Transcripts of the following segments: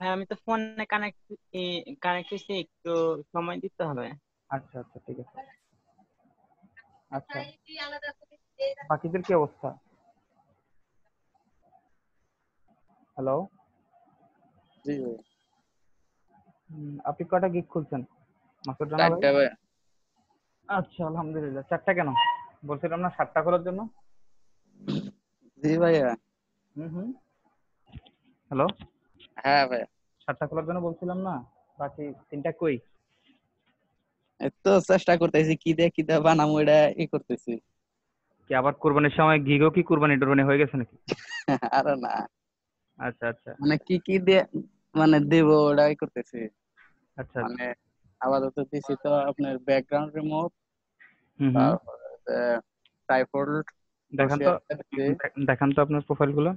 ভাই আমি তো ফোনে কানেক্ট হয়েছি, একটু সময় দিতে হবে। আচ্ছা আচ্ছা, ঠিক আছে। আচ্ছা, বাকিদের কি অবস্থা? হ্যালো। জি ভাই। আপনি কয়টা গিগ খুলছেন মাসুদ রানা ভাই? 4টা ভাই। আচ্ছা, আলহামদুলিল্লাহ। 4টা কেন? বলছিলাম না 7টা খোলার জন্য? জি ভাইয়া। হুম। হ্যালো। হ্যাঁ ভাইয়া। 7টা খোলার জন্য বলছিলাম না? বাকি 3টা কই? এই তো চেষ্টা করতেছি কি দিয়ে বানামু এটা করতেছি। কি আবার কুরবানির সময় গিগও কি কুরবানি টুরবানি হয়ে গেছে নাকি? আরে না, আচ্ছা আচ্ছা মানে কি দিয়ে মানে দেব ওটাই করতেছি। আচ্ছা আচ্ছা। মানে আপাতত দিছি তো আপনার ব্যাকগ্রাউন্ড রিমুভ, হুম। তারপরে ট্রাইপড দেখান তো, দেখান তো আপনার প্রোফাইল গুলো,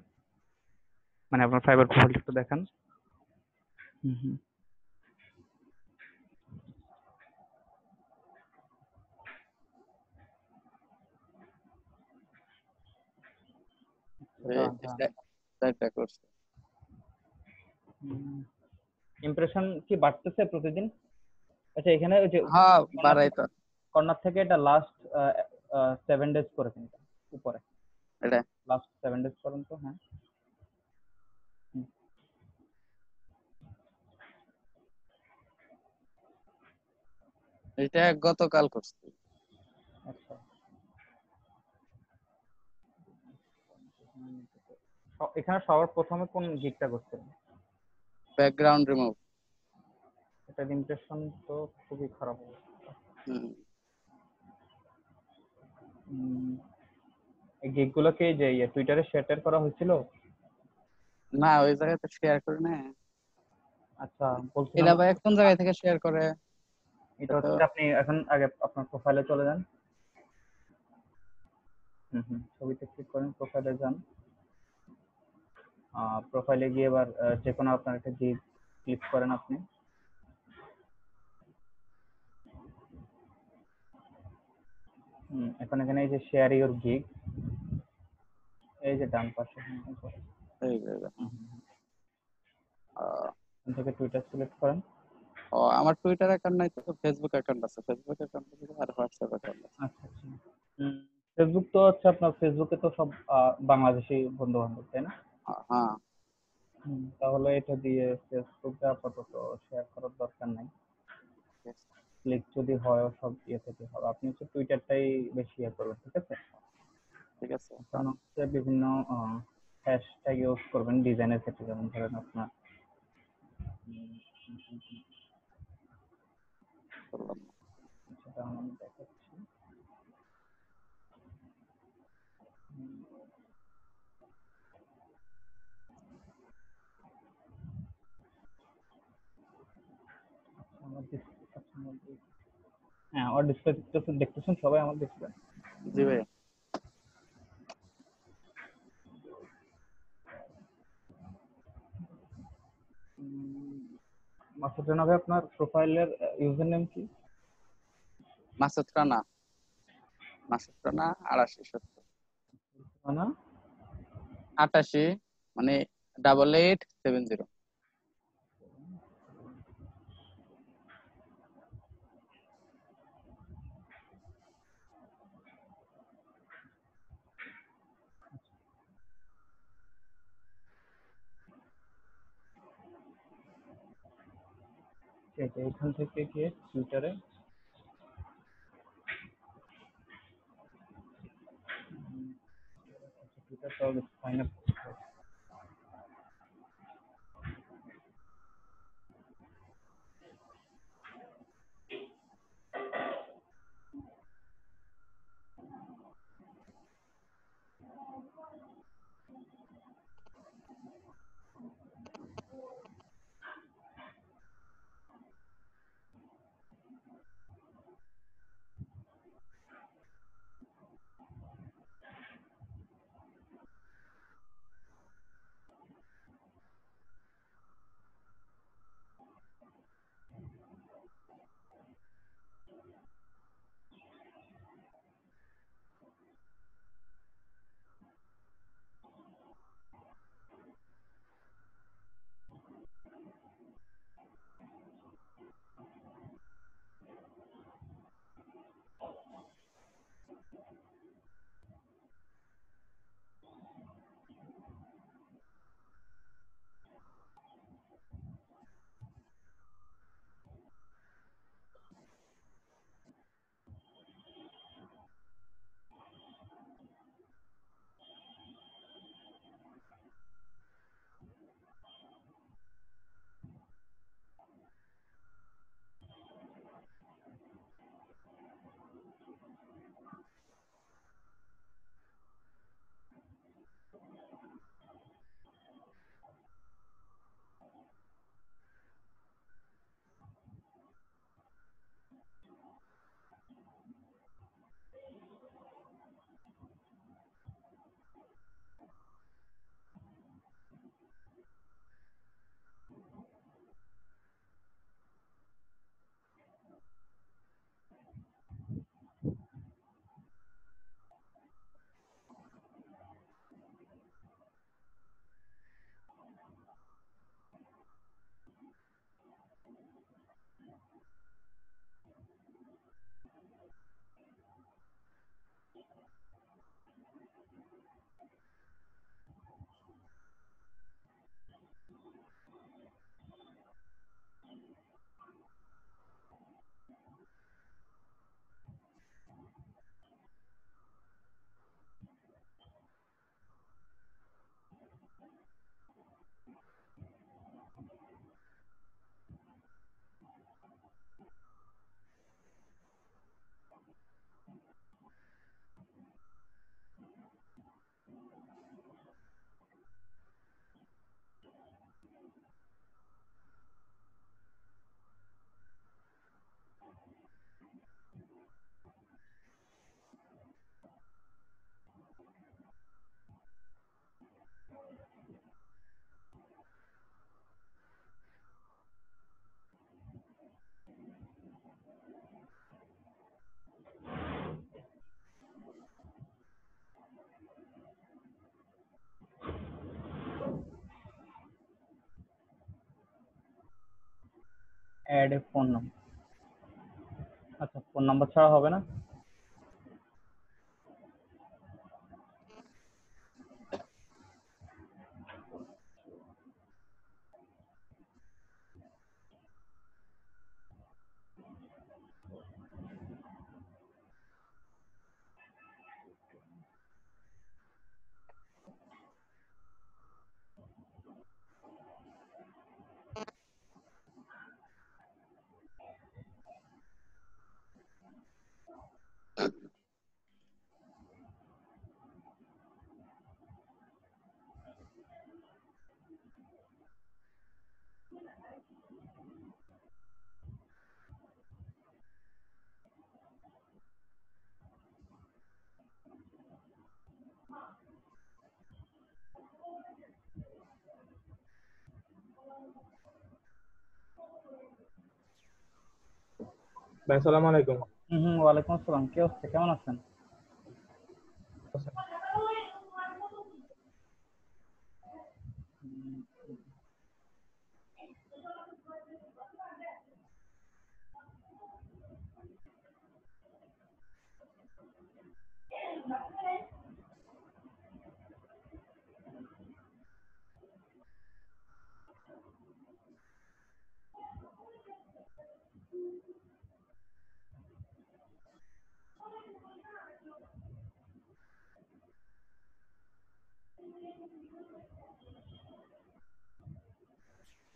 মানে আপনার ফাইবার প্রোফাইলটা একটু দেখান। হুম। করছি। ইমপ্রেশন কি বাড়তেছে প্রতিদিন? আচ্ছা, এখানে ওই যে হ্যাঁ বাড়াই তো। কর্নার থেকে এটা লাস্ট 7 ডেজ করে দিন, উপরে এটা লাস্ট 7 ডেজ পর্যন্ত। হ্যাঁ। হুম, এটা গতকাল করছি। আচ্ছা। এখানে সবার প্রথমে কোন গিগটা করছেন? Background remove. এটার ইমপ্রেশন তো খুবই খারাপ। এই গিগ গুলোকে যে টুইটারে শেয়ার করা হয়েছিল? না ওই জায়গাতে শেয়ার করি না। আচ্ছা, বলছিলাম এলা ভাই কোন জায়গা থেকে শেয়ার করে? এটা তো হচ্ছে, আপনি এখন আগে আপনার প্রোফাইলে চলে যান। ছবিতে ক্লিক করেন, প্রোফাইলে যান। প্রোফাইলে গিয়ে এবার যে কোনো আপনার একটা গিগ ক্লিক করেন আপনি। এখন এখানে এই যে শেয়ার ইউর গিগ, এই যে ডান পাশে। উপরে। এই যে, আহ, এখান থেকে টুইটার সিলেক্ট করেন। ও আমার টুইটার অ্যাকাউন্ট নাই তো, ফেসবুক অ্যাকাউন্ট আছে। ফেসবুক অ্যাকাউন্ট আর হোয়াটসঅ্যাপ অ্যাকাউন্ট আছে। আচ্ছা আচ্ছা। ফেসবুক তো হচ্ছে আপনার, ফেসবুকে তো সব বাংলাদেশি বন্ধু বান্ধব, তাই না? হ্যাঁ। তাহলে এটা দিয়ে ফেসবুকে আপাতত শেয়ার করার দরকার নাই। ক্লিক যদি হয় সব ইয়ে থেকে হবে। আপনি হচ্ছে টুইটারটাই বেশি ইয়ে করবেন, ঠিক আছে? ঠিক আছে। এখন হচ্ছে বিভিন্ন হ্যাশট্যাগ ইউজ করবেন ডিজাইনের ক্ষেত্রে, যেমন ধরেন আপনার করলাম। সেটা আমি দেখাচ্ছি। আমার হ্যাঁ, আমার ডিসপ্লে দেখতেছেন সবাই আমার ডিসপ্লে? জি ভাই। মাসুদ রানা ভাই, আপনার প্রোফাইলের ইউজার নেম কি? মাসুদ রানা। মাসুদ রানা 8870। রানা 88 মানে 8870। এখান থেকে গিয়ে টুইটারে sign up. Add a phone number. আচ্ছা, ফোন নাম্বার ছাড়া হবে না? ভাই আসসালামু আলাইকুম। ওয়ালাইকুম আসসালাম। কি অবস্থা, কেমন আছেন?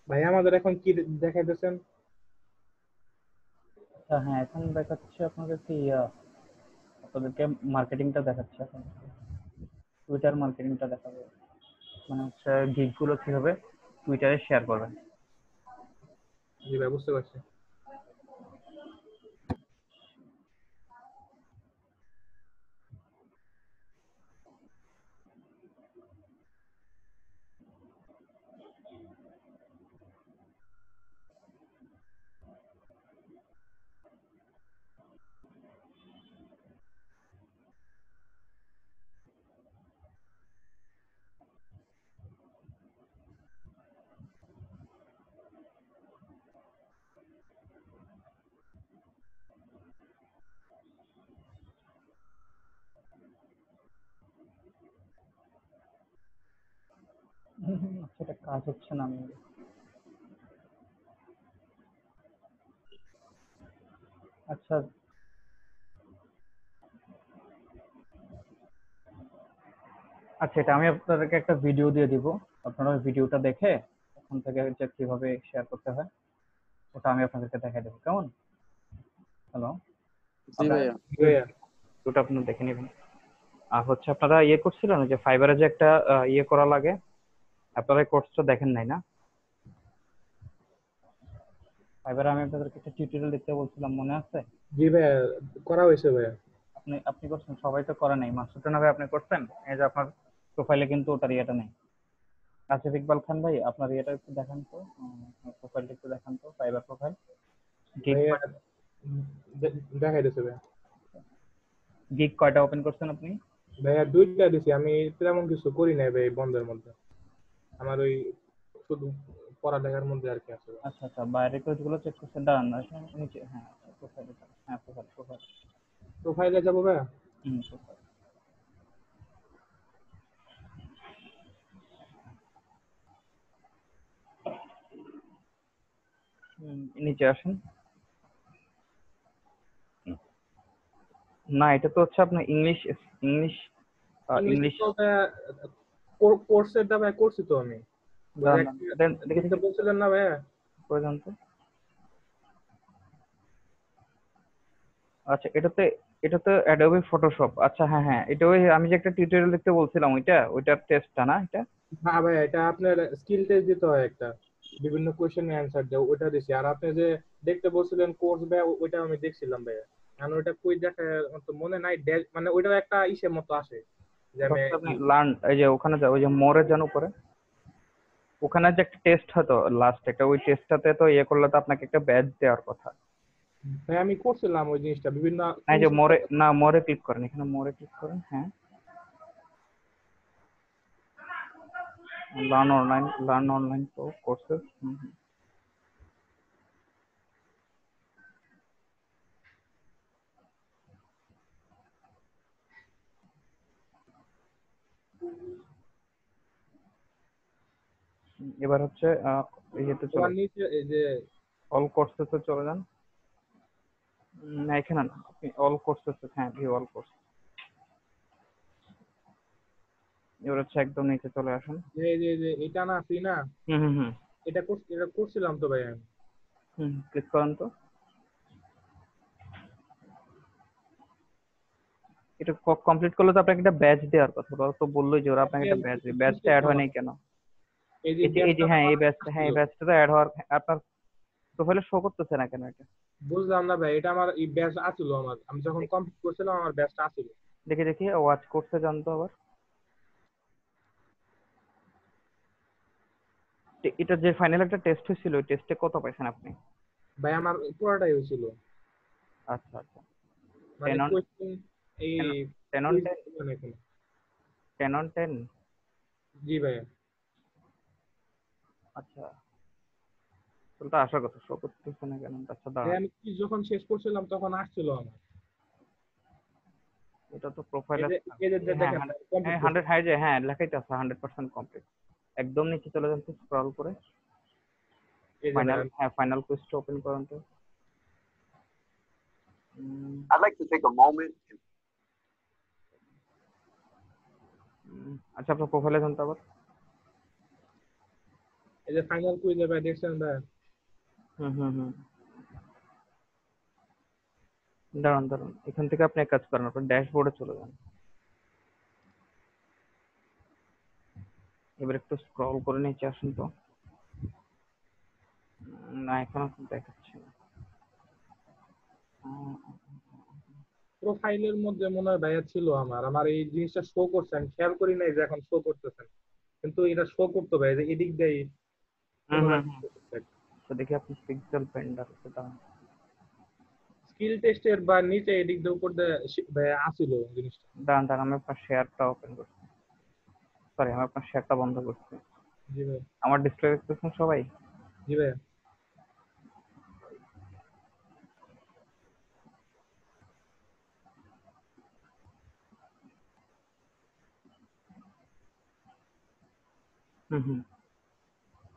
ভাই আমাদের এখন কি দেখাইতেছেন? আচ্ছা, হ্যাঁ, এখন দেখাচ্ছে আপনাদেরকে আপনাদেরকে মার্কেটিংটা দেখাচ্ছে এখন। টুইটার মার্কেটিংটা দেখাবে, মানে হচ্ছে গিগ গুলো কিভাবে টুইটারে শেয়ার করবেন। জি ভাই, বুঝতে পারছি। আচ্ছা, এটা কাজ হচ্ছে না। আমি আচ্ছা আচ্ছা, এটা আমি আপনাদেরকে একটা ভিডিও দিয়ে দিব। আপনারা ওই ভিডিওটা দেখে ওখান থেকে যে কিভাবে শেয়ার করতে হয় ওটা আমি আপনাদেরকে দেখাই দেবো, কেমন? হ্যালো, জি আপনার ভাইয়া। জি ভাইয়া। ভিডিওটা আপনারা দেখে নেবেন। আর হচ্ছে আপনারা ইয়ে করছিলেন যে ফাইবারে যে একটা ইয়ে করা লাগে, আপনারা এই কোর্সটা দেখেন নাই না? ফাইবারে আমি আপনাদেরকে একটা টিউটোরিয়াল দেখতে বলছিলাম, মনে আছে? জি ভাইয়া, করা হয়েছে ভাইয়া। আপনি আপনি করছেন, সবাই তো করে নাই। মাসুদ রানা ভাই আপনি করছেন? এই যে আপনার প্রোফাইলে কিন্তু ওটার ইয়েটা নেই। আসিফ ইকবাল খান ভাই, আপনার ইয়েটা একটু দেখান তো, প্রোফাইলটা একটু দেখান তো, ফাইবার প্রোফাইল। গিগ ভাইয়া দেখাইতেছে ভাইয়া। গিগ কয়টা ওপেন করছেন আপনি? ভাইয়া দুইটা দিছি, আমি তেমন কিছু করি নাই ভাই এই বন্ধের মধ্যে। আমার ওই শুধু পড়ালেখার মধ্যে আর কি আছে ভাই। আচ্ছা আচ্ছা, বাইরে পেজগুলো চেক করছেন, দাঁড়ান না, নিচে, হ্যাঁ আচ্ছা, প্রোফাইলে যান। হ্যাঁ, প্রোফাইল প্রোফাইল প্রোফাইলে যাবো ভাইয়া। প্রোফাইল। নিচে আসেন। না, এটা তো হচ্ছে আপনার ইংলিশ, ইংলিশ ইংলিশে ইংলিশ। তো ভাইয়া কোর্সেরটা ভাইয়া করছি তো আমি। ওই যে দাঁড়ান দাঁড়ান, দেখে দেখতে দেখে বলছিলেন না ভাইয়া? প্রয়োজন তো। আচ্ছা, এটা তো অ্যাডোবি ফটোশপ। আচ্ছা, হ্যাঁ হ্যাঁ, এটা ওই আমি যে একটা টিউটোরিয়াল দেখতে বলছিলাম, ওইটার টেস্টটা না এটা? হ্যাঁ ভাইয়া, এটা আপনার স্কিল টেস্ট দিতে হয় একটা, বিভিন্ন কোয়েশ্চেন অ্যান্সার দেয়, ওটা দিছি। আর আপনি যে দেখতে বলছিলেন কোর্স ভাইয়া, ওইটা আমি দেখছিলাম ভাইয়া। কারণ ওইটা কই দেখা আমার তো মনে নাই, মানে ওইটাও একটা ইসের মতো আসে যে ওটা আমি হচ্ছে আপনি লার্ন, এই যে ওখানে যাও, ওই যে মোরে যান উপরে, ওখানে যে একটা টেস্ট হতো লাস্ট, একটা ওই টেস্টটাতে তো ইয়ে করলে তো আপনাকে একটা ব্যাজ দেওয়ার কথা। ভাই আমি করছিলাম ওই জিনিসটা বিভিন্ন এই যে মোরে, ফিনিশিং। না মোরে ক্লিক করেন, এখানে মোরে ক্লিক করেন, হ্যাঁ। Learn online courses. এবার হচ্ছে ইয়েতে চলে তোমার নিচে এই যে অল কোর্সেসে চলে যান। না এখানে না, আপনি অল কোর্সেসে, হ্যাঁ ভিউ অল কোর্স। এবার হচ্ছে একদম নিচে চলে আসুন। যে এটা না ফ্রি না, হুম হুম হুম এটা করছিলাম তো ভাই আমি। হুম ক্লিক করেন তো। এটা কমপ্লিট করলে তো আপনাকে একটা ব্যাচ দেওয়ার কথা, ওরা তো বললোই যে ওরা আপনাকে একটা ব্যাচ দেবে, ব্যাচটা অ্যাড হয় নাই কেন? এই যে এই যে ব্যাচটা হ্যাঁ আমার এই ব্যাচটা, হ্যাঁ আসছিল। এই ব্যাচটা তো অ্যাড হওয়ার, আপনার প্রোফাইলে শো করতেছে না কেন এটা? বুঝলাম না ভাই, এটা আমার এই ব্যাচ আছিল, আমার আমি যখন কমপ্লিট করছিলাম আমার ব্যাচটা আছিল। দেখি দেখি ওয়াচ করতে জানতো আবার। এটা যে ফাইনাল একটা টেস্ট হয়েছিল, ওই টেস্টে কত পাইছেন আপনি? ভাই আমার পুরোটাই হয়েছিল, আচ্ছা আচ্ছা, মানে 10 অন কোয়েশ্চেন এই 10 অন কুইজ 10, মানে কোনো। 10 অন 10। জি ভাই। আচ্ছা, তাহলে তো আসার কথা, শো করতেছে না কেন? আচ্ছা ভাই দাঁড়ান, আমি কুইজ যখন শেষ করছিলাম তখন আসছিল আমার। এটা তো প্রোফাইলে, এই যে হ্যাঁ দেখেন 100, কমপ্লিট হ্যাঁ করছি। 100 হাই যে, হ্যাঁ লেখাইতে আছে 100% কমপ্লিট। একদম নিচে চলে যান তো, স্ক্রল করে এই যে ভাই ফাইনাল, হ্যাঁ ফাইনাল কুইজটা ওপেন করুন তো। I'd like to take a moment. আচ্ছা আপনার প্রোফাইলে যান তো আবার। এই যে ফাইনাল কুইজে ভাই দেখছেন ভাই। হুম হুম হুম দাঁড়ান দাঁড়ান, এখান থেকে আপনি এক কাজ করেন, আপনার ড্যাশবোর্ডে চলে যান। এবার একটু স্ক্রল করে নিচে আসুন তো। না এখনো দেখাচ্ছে না। উম, প্রোফাইলের মধ্যে মনে হয় ভাইয়া ছিল আমার আমার এই জিনিসটা শো করছে, আমি খেয়াল করি নাই যে এখন শো করতেছেন, কিন্তু এটা শো করতে ভাই যে এদিক দিয়ে হুম কোনো না। হুম হুম তো দেখি আপনি পিক্সেল পেন্ডার, দাঁড়ান। স্কিল টেস্টের বা নিচে এদিক দিয়ে উপর দিয়ে ভাইয়া আসিল জিনিসটা। দাঁড়ান দাঁড়ান, আমি আপনার শেয়ারটা ওপেন করছি, সরি আমি আপনার শেয়ারটা বন্ধ করছি। জি ভাই। আমার ডিসপ্লে দেখতেছেন সবাই? জি ভাই। হুম হুম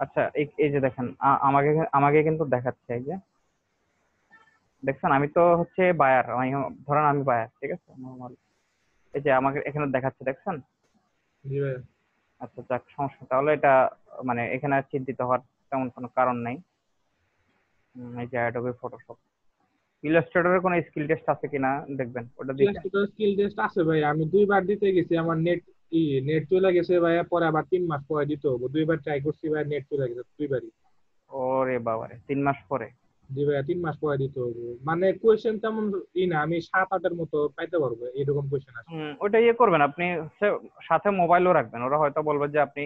আচ্ছা, এই এই যে দেখেন, আমাকে আমাকে কিন্তু দেখাচ্ছে, এই যে দেখছেন আমি তো হচ্ছে বায়ার, আমি ধরেন আমি বায়ার, ঠিক আছে নরমাল। এই যে আমাকে এখানে দেখাচ্ছে, দেখছেন? জি ভাই। আচ্ছা যাক, সমস্যা নেই। তাহলে এটা মানে এখানে আর চিন্তিত হওয়ার তেমন কোনো কারণ নাই। এই যে অ্যাডোবি ফটোশপ, ইলাস্ট্রেটরের কোনো স্কিল টেস্ট আছে কিনা দেখবেন, ওটা দিবেন। স্কিল টেস্ট আছে ভাই, আমি 2বার দিতে গেছি, আমার নেট চলে গেছে ভাইয়া, পরে আবার 3 মাস পরে দিতে হবে। 2বার ট্রাই করছি ভাই, নেট চলে গেছে 2বারই। ওরে বাবারে, 3 মাস পরে? জি ভাইয়া 3 মাস পরে দিতে হবে, মানে কোয়েশ্চেন তেমন না, আমি 7-8-এর মতো পাইতে পারবো এরকম কোয়েশ্চেন আছে। ওটা ইয়ে করবেন আপনি হচ্ছে, সাথে মোবাইলও রাখবেন। ওরা হয়তো বলবে যে আপনি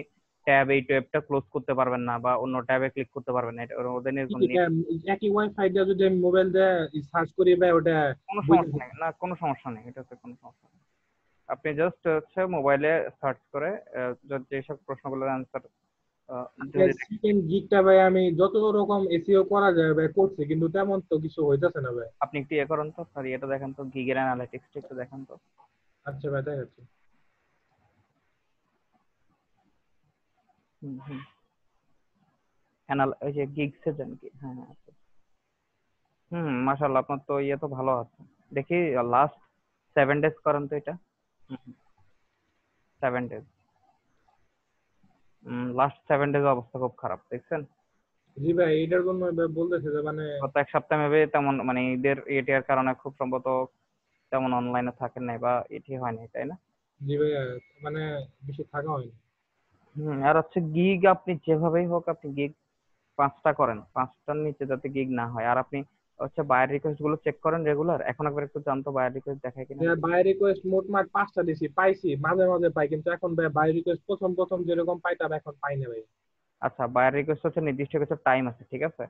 এই ট্যাবটা ক্লোজ করতে পারবেন না, বা অন্য ট্যাবে ক্লিক করতে পারবেন না, এটা ওদের এরকম এটা একই ওয়াইফাই দিয়ে যদি আমি মোবাইল দিয়ে সার্চ করি ভাই, ওটা কোনো বুঝে সমস্যা নেই, যাবে। না কোনো সমস্যা নেই, এটাতে কোনো সমস্যা নেই। আপনি জাস্ট হচ্ছে মোবাইলে সার্চ করে যেসব প্রশ্নগুলোর অ্যান্সার যদি দেখেন। সেকেন্ড গিগটা ভাই আমি যত রকম এসইও করা যায় ভাই করছি, কিন্তু তেমন তো কিছু হইতেছে না ভাই। আপনি একটু ইয়ে করেন তো, আপনার ইয়েটা দেখেন তো, গিগের অ্যানালিটিক্সটা একটু দেখেন তো। আচ্ছা ভাই, তাই আছে। হুম হুম এই যে গিগসে যান কি, হ্যাঁ হ্যাঁ আচ্ছা। মাশাআল্লাহ, আপনার তো ইয়ে তো ভালো আছে। দেখি লাস্ট 7 ডেজ করেন তো এটা। 7 ডেজ, লাস্ট 7 ডেজ অবস্থা খুব খারাপ, দেখছেন? জি ভাই, এটার জন্য ভাই বলতেছে যে মানে। গত এক সপ্তাহ ভেবে তেমন মানে ঈদের এটির কারণে খুব সম্ভবত তেমন অনলাইনে থাকেন নাই, বা এটি হয়নি, তাই না? জি ভাই, মানে বেশি থাকা হয়নি। আর হচ্ছে গিগ, আপনি যেভাবেই হোক আপনি গিগ 5টা করেন, 5টার নিচে যাতে গিগ না হয়। আর আপনি হচ্ছে বায়ার রিকোয়েস্ট গুলো চেক করেন রেগুলার, এখন একবার একটু জানতো বায়ার রিকোয়েস্ট দেখায় কিনা। বাই রিকোয়েস্ট মোটমাট 5টা দিছি, পাইছি মাঝে মাঝে পাই, কিন্তু এখন ভাই বাই রিকোয়েস্ট প্রথম প্রথম যেরকম পাইতাম এখন পাই না ভাই। আচ্ছা, বায়ার রিকোয়েস্ট হচ্ছে নির্দিষ্ট কিছু টাইম আছে, ঠিক আছে?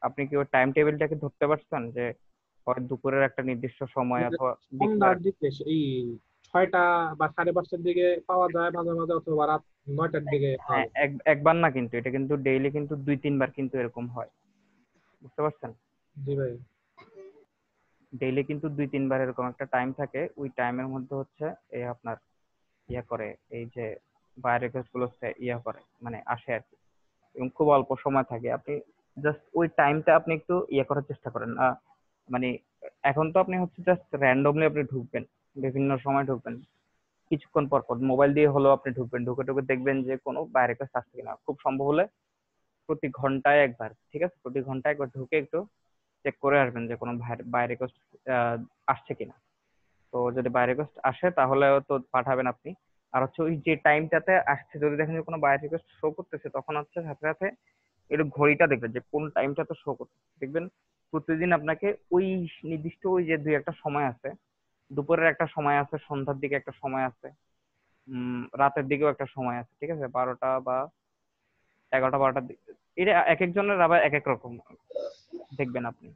আপনি কি ওই টাইম টেবিলটাকে ধরতে পারছেন, যে হয় দুপুরের একটা নির্দিষ্ট সময় মানে অথবা বিকেলের সন্ধ্যার দিকে এই 6টা বা 5:30টার দিকে পাওয়া যায় মাঝে মাঝে, অথবা রাত 9টার দিকে পাওয়া হ্যাঁ যায়। একবার না, কিন্তু এটা কিন্তু ডেইলি কিন্তু 2-3 বার কিন্তু এরকম হয়, বুঝতে পারছেন? জি ভাই। ডেইলি কিন্তু 2-3 বার এরকম একটা টাইম থাকে, ওই টাইমের মধ্যে হচ্ছে এই আপনার ইয়া করে, এই যে বায়ার রিকোয়েস্ট গুলো ইয়া করে, মানে আসে আর কি। এবং খুব অল্প সময় থাকে, আপনি জাস্ট ওই টাইমটা আপনি একটু ইয়ে করার চেষ্টা করেন। মানে এখন তো আপনি হচ্ছে জাস্ট র্যান্ডমলি আপনি ঢুকবেন, বিভিন্ন সময় ঢুকবেন, কিছুক্ষণ পর পর মোবাইল দিয়ে হলেও আপনি ঢুকবেন, ঢুকে ঢুকে দেখবেন যে কোনো বাইরে কাজ আসছে কিনা। খুব সম্ভব হলে প্রতি ঘন্টায় একবার, ঠিক আছে, প্রতি ঘন্টায় একবার ঢুকে একটু চেক করে আসবেন যে কোনো বাইরে রিকোয়েস্ট আসছে কিনা। তো যদি বাই রিকোয়েস্ট আসে তাহলে তো পাঠাবেন আপনি। আর হচ্ছে ওই যে টাইমটাতে আসছে, যদি দেখেন যে কোনো বাই রিকোয়েস্ট শো করতেছে, তখন হচ্ছে সাথে সাথে একটু ঘড়িটা দেখবেন যে কোন টাইমটাতে শো করতেছে। দেখবেন প্রতিদিন আপনাকে ওই নির্দিষ্ট ওই যে দুই একটা সময় আছে, দুপুরের একটা সময় আছে, সন্ধ্যার দিকে একটা সময় আছে, রাতের দিকেও একটা সময় আছে, ঠিক আছে, 12টা বা 11টা 12টার দিকে। এটা এক একজনের আবার এক এক রকম দেখবেন আপনি।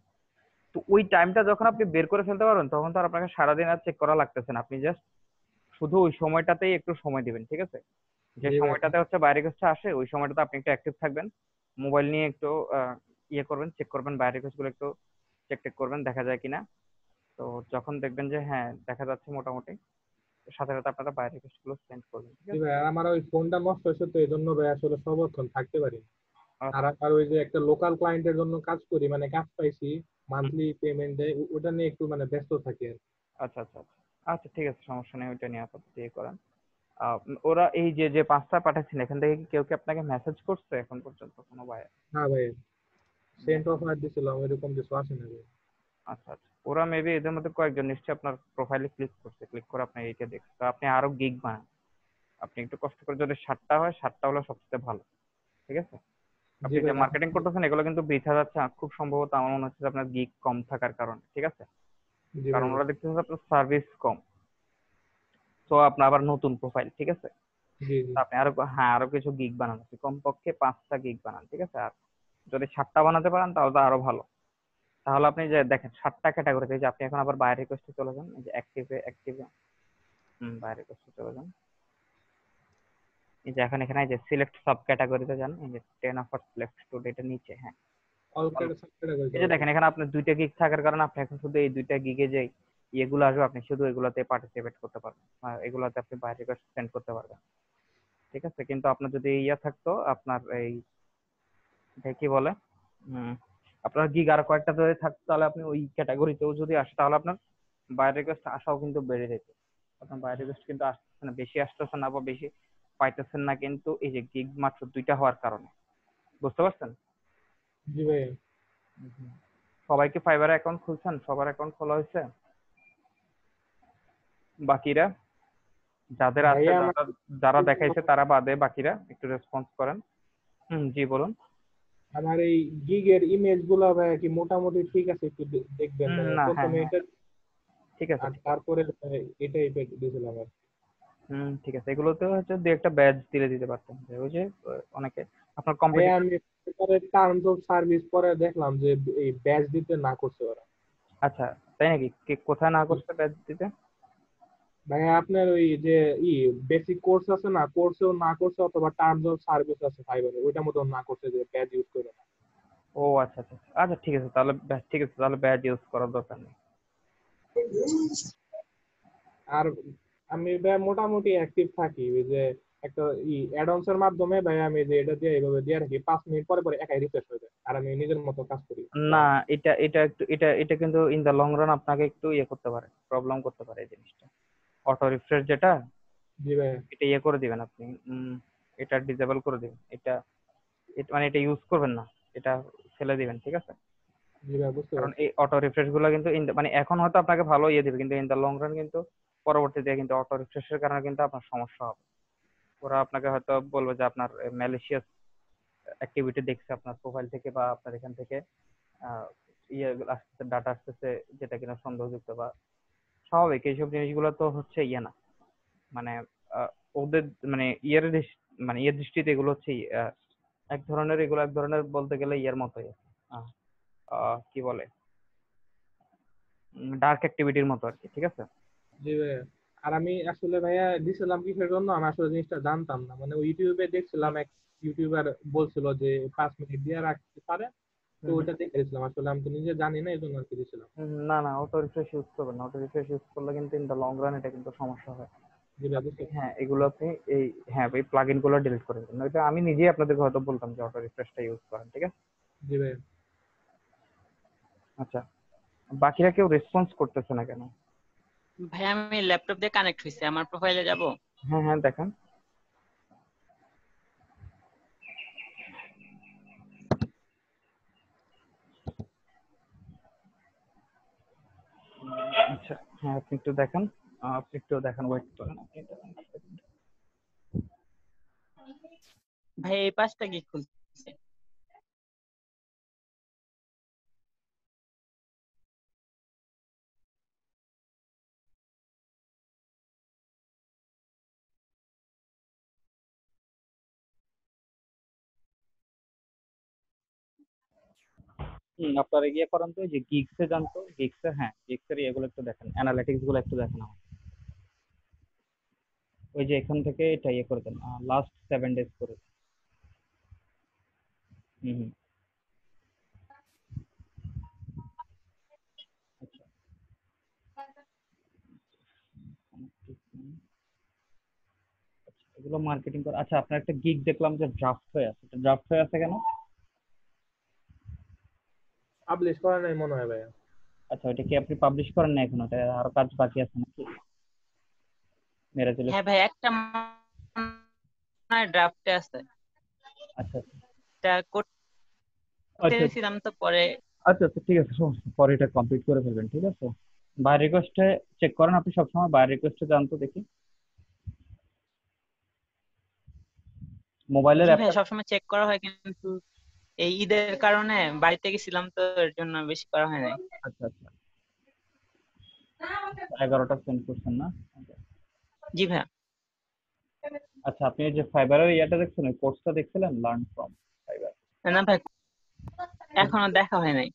তো ওই টাইমটা যখন আপনি বের করে ফেলতে পারবেন, তখন তো আর আপনাকে সারাদিন আর চেক করা লাগতেছে না, আপনি জাস্ট শুধু ওই সময়টাতেই একটু সময় দিবেন, ঠিক আছে। যে জি ভাই। সময়টাতে হচ্ছে বাইরে রিকোয়েস্ট আসে, ওই সময়টাতে আপনি একটু অ্যাক্টিভ থাকবেন, মোবাইল নিয়ে একটু ইয়ে করবেন, চেক করবেন, বাইরে রিকোয়েস্ট গুলো একটু চেক টেক করবেন, দেখা যায় কিনা। তো যখন দেখবেন যে হ্যাঁ দেখা যাচ্ছে মোটামুটি, তো সাথে সাথে আপনারা বাইরে রিকোয়েস্ট গুলো সেন্ড করবেন, ঠিক জি আছে। ভাই, আর আমার ওই ফোনটা নষ্ট হয়েছে তো এই জন্য ভাই আসলে সর্বক্ষণ থাকতে পারি না। আর আচ্ছা। আর ওই যে একটা লোকাল ক্লায়েন্টের জন্য কাজ করি, মানে কাজ পাইছি, হুম, মান্থলি পেমেন্ট দেয়, ওটা নিয়ে একটু মানে ব্যস্ত থাকি আর কি। আচ্ছা আচ্ছা আচ্ছা। আচ্ছা ঠিক আছে, সমস্যা নেই, ওইটা নিয়ে আপাতত ইয়ে করেন। ওরা এই যে যে 5টা পাঠাচ্ছেন, এখান থেকে কি কেউ কি আপনাকে মেসেজ করছে এখন পর্যন্ত কোনো ভাই? না ভাই, সেন্ট অফার দিছিলাম, এরকম কিছু আসে না ভাই। আচ্ছা আচ্ছা, ওরা মেবি এদের মধ্যে কয়েকজন নিশ্চয়ই আপনার প্রোফাইলে ক্লিক করছে, ক্লিক করে আপনার এইটা দেখছে, তো আপনি আরো গিগ বানান। আপনি একটু কষ্ট করে, যদি 7টা হয় 7টা হলো সবচেয়ে ভালো, ঠিক আছে। জি আপনি যে ভাই। মার্কেটিং করতেছেন এগুলো কিন্তু বৃথা যাচ্ছে, খুব সম্ভবত আমার মনে হচ্ছে যে আপনার গিগ কম থাকার কারণে, ঠিক আছে। জি কারণ ভাই। ওরা দেখতেছে আপনার সার্ভিস কম, তো আপনার আবার নতুন প্রোফাইল, ঠিক আছে। জি জি। তো আপনি আরো, হ্যাঁ, আরো কিছু গিগ বানান, কমপক্ষে 5টা গিগ বানান, ঠিক আছে। আর যদি 7টা বানাতে পারেন তাহলে তো আরো ভালো। তাহলে আপনি যে দেখেন 7টা ক্যাটাগরিতে, যে আপনি এখন আবার বাইরে রিকোয়েস্টে চলে যান, এই যে অ্যাক্টিভে অ্যাক্টিভে, বাইরে রিকোয়েস্টে চলে যান। এই যে এখন এখানে এই যে সিলেক্ট সাব ক্যাটাগরিতে যান, এই যে 10 অফার সিলেক্ট টু ডেটের নিচে, হ্যাঁ। অল All- ক্যাটাগরি এই যে যাওয়া দেখেন এখানে আপনার 2টা গিগ থাকার কারণে আপনি এখন শুধু এই 2টা গিগে যে ইয়েগুলো আসবে, আপনি শুধু এগুলাতে পার্টিসিপেট করতে পারবেন, আর এগুলাতে আপনি বাইরে রিকোয়েস্ট সেন্ড করতে পারবেন, ঠিক আছে। কিন্তু আপনার যদি ইয়া থাকতো, আপনার এই এটা কি বলে, উম, আপনার গিগ আর কয়েকটা যদি থাকতো, তাহলে আপনি ওই ক্যাটাগরিতেও যদি আসে, তাহলে আপনার বাইরে রিকোয়েস্ট আসাও কিন্তু বেড়ে যেত। আপনার বাইরে রিকোয়েস্ট কিন্তু আসতেছে না, বেশি আসতেছে না বা বেশি পাইতেছেন না, কিন্তু এই যে গিগ মাত্র 2টা হওয়ার কারণে, বুঝতে পারছেন। জি ভাই। হুম। সবাই কি ফাইবার অ্যাকাউন্ট খুলছেন? সবার অ্যাকাউন্ট খোলা হয়েছে? বাকিরা যাদের আছে, ভাইয়া আমার যারা যারা দেখাইছে তারা বাদে বাকিরা একটু রেসপন্স করেন। জি বলুন। আমার এই গিগের ইমেজ গুলা ভাই কি মোটামুটি ঠিক আছে, একটু দেখবেন ভাই, না, হ্যাঁ প্রথমে হ্যাঁ, এটা ঠিক আছে আর ঠিক আছে। তারপরে এটাই দিয়েছিলাম আর কি। ঠিক আছে, এগুলোতে হচ্ছে দু একটা ব্যাচ দিতে পারতেন, যে ওই যে অনেকে আপনার ভাইয়া কম্পিটিটর। আমি পরে টার্মস অফ সার্ভিস পরে দেখলাম যে এই ব্যাচ দিতে না করছে ওরা। আচ্ছা, তাই নাকি? কোথায় না করছে ব্যাচ দিতে? ভাইয়া আপনার ওই যে ই বেসিক কোর্স আছে না, কোর্সেও না করছে, অথবা টার্মস অফ সার্ভিস আছে ফাইবারে, ওইটা মতো না করছে যে ব্যাচ ইউজ করে না। ও আচ্ছা আচ্ছা আচ্ছা। আচ্ছা, ঠিক আছে তাহলে ঠিক আছে, তাহলে ব্যাচ ইউজ করার দরকার নেই। আর আমি ভাই মোটামুটি অ্যাক্টিভ থাকি, ওই যে একটা অ্যাডঅনস এর মাধ্যমে ভাই আমি যে এটা দিয়ে এইভাবে দিয়ে রাখি, 5 মিনিট পরে পরে একাই রিফ্রেশ হয়ে যায়, আর আমি নিজের মতো কাজ করি না, আরামে। এটা এটা একটু এটা কিন্তু ইন দা লং রান আপনাকে একটু ইয়ে করতে পারে, প্রবলেম করতে পারে এই জিনিসটা। অটো রিফ্রেশ যেটা, জি ভাই। এটা ইয়ে করে দিবেন আপনি, এটা ডিসেবল করে দিবেন, এটা মানে এটা ইউজ করবেন না, এটা ফেলে দিবেন, ঠিক আছে। জি ভাই, বুঝতে কারণ পারছি। এই অটো রিফ্রেশ গুলো কিন্তু মানে এখন হয়তো আপনাকে ভালো ইয়ে দিবে, কিন্তু ইন দা লং রান কিন্তু পরবর্তীতে কিন্তু অটো রিফ্রেশের কারণে কিন্তু আপনার সমস্যা হবে। ওরা আপনাকে হয়তো বলবে যে আপনার ম্যালিশিয়াস অ্যাক্টিভিটি দেখছে আপনার প্রোফাইল থেকে, বা আপনার এখান থেকে আহ, ইয়ে আসতেছে, ডাটা আসতেছে, যেটা কিনা সন্দেহযুক্ত বা স্বাভাবিক। এইসব জিনিসগুলো তো হচ্ছে ইয়ে না, মানে আহ, ওদের মানে মানে ইয়ের দৃষ্টিতে এগুলো হচ্ছে এক ধরনের, এগুলো এক ধরনের বলতে গেলে ইয়ের মতোই, আহ, কি বলে, ডার্ক অ্যাক্টিভিটির মতো আর কি, ঠিক আছে। জি ভাই। আর আমি আসলে ভাইয়া দিছিলাম কিসের জন্য, আমি আসলে জিনিসটা জানতাম না, মানে ওই ইউটিউবে দেখছিলাম এক ইউটিউবার বলছিল যে 5 মিনিট দিয়ে রাখতে পারে, তো হুম হুম। ওইটা দেখে দিয়েছিলাম, আসলে আমি তো নিজে জানি না, এই জন্য আর কি দিছিলাম। না না, অটো রিফ্রেশ ইউজ করবেন না, অটো রিফ্রেশ ইউজ করলে কিন্তু ইন দ্য লং রান এটা কিন্তু সমস্যা হয়। জি ভাই বুঝতে পারছি। হ্যাঁ এগুলো আপনি এই হ্যাঁ এই প্লাগইন গুলো ডিলিট করে দিন, এটা আমি নিজেই আপনাদেরকে হয়তো বলতাম যে অটো রিফ্রেশটা ইউজ করেন, ঠিক আছে? জি ভাই। আচ্ছা, বাকিরা কেউ রেসপন্স করতেছে না কেন? ভাই আমি ল্যাপটপ দিয়ে কানেক্ট হয়েছে, আমার প্রোফাইলে যাব? হ্যাঁ হ্যাঁ দেখান। আচ্ছা হ্যাঁ আপনি একটু দেখান, আপনি একটু দেখান, ওয়েট করেন আপনি দেখান। ভাই এই পাঁচটা কি খুলছে? আপনারা গিয়ে করেন তো, ওই যে গিগসে যান তো, গিগসে, হ্যাঁ গিগসের এগুলো একটু দেখেন, অ্যানালিটিক্স গুলো একটু দেখেন আমার। ওই যে এখান থেকে এটা ইয়ে করে দেন, লাস্ট 7 ডেজ করে। হুম হুম। আচ্ছা এগুলো মার্কেটিং করে। আচ্ছা আপনার একটা গিগ দেখলাম যে ড্রাফট হয়ে আছে, ড্রাফট হয়ে আছে কেন? পাবলিশ করা নাই মনে হয় ভাই। আচ্ছা ওইটা কি আপনি পাবলিশ করেন না এখন, ওটা আরো কাজ বাকি আছে নাকি? মেরাজুল হ্যাঁ ভাই একটা ড্রাফটে আছে, আচ্ছা আচ্ছা এটা করতে আচ্ছা গেছিলাম তো পরে। আচ্ছা আচ্ছা ঠিক আছে, সমস্যা নেই। পরে এটা কমপ্লিট করে ফেলবেন, ঠিক আছে? বাই রিকোয়েস্টে চেক করেন আপনি সবসময়, বাই রিকোয়েস্টে যান তো দেখি মোবাইলের জি ভাই অ্যাপটা। সবসময় চেক করা হয়, কিন্তু এই ঈদের কারণে বাড়িতে গেছিলাম তো এর জন্য বেশি করা হয় নাই। আচ্ছা আচ্ছা 11টা সেন্ড করছেন না? আচ্ছা জি ভাই। আচ্ছা, আপনি এই যে ফাইবারের ইয়াটা দেখছেন, ওই কোর্সটা দেখছিলেন, লার্ন ফ্রম ফাইবার? না ভাই এখনো দেখা হয় নাই।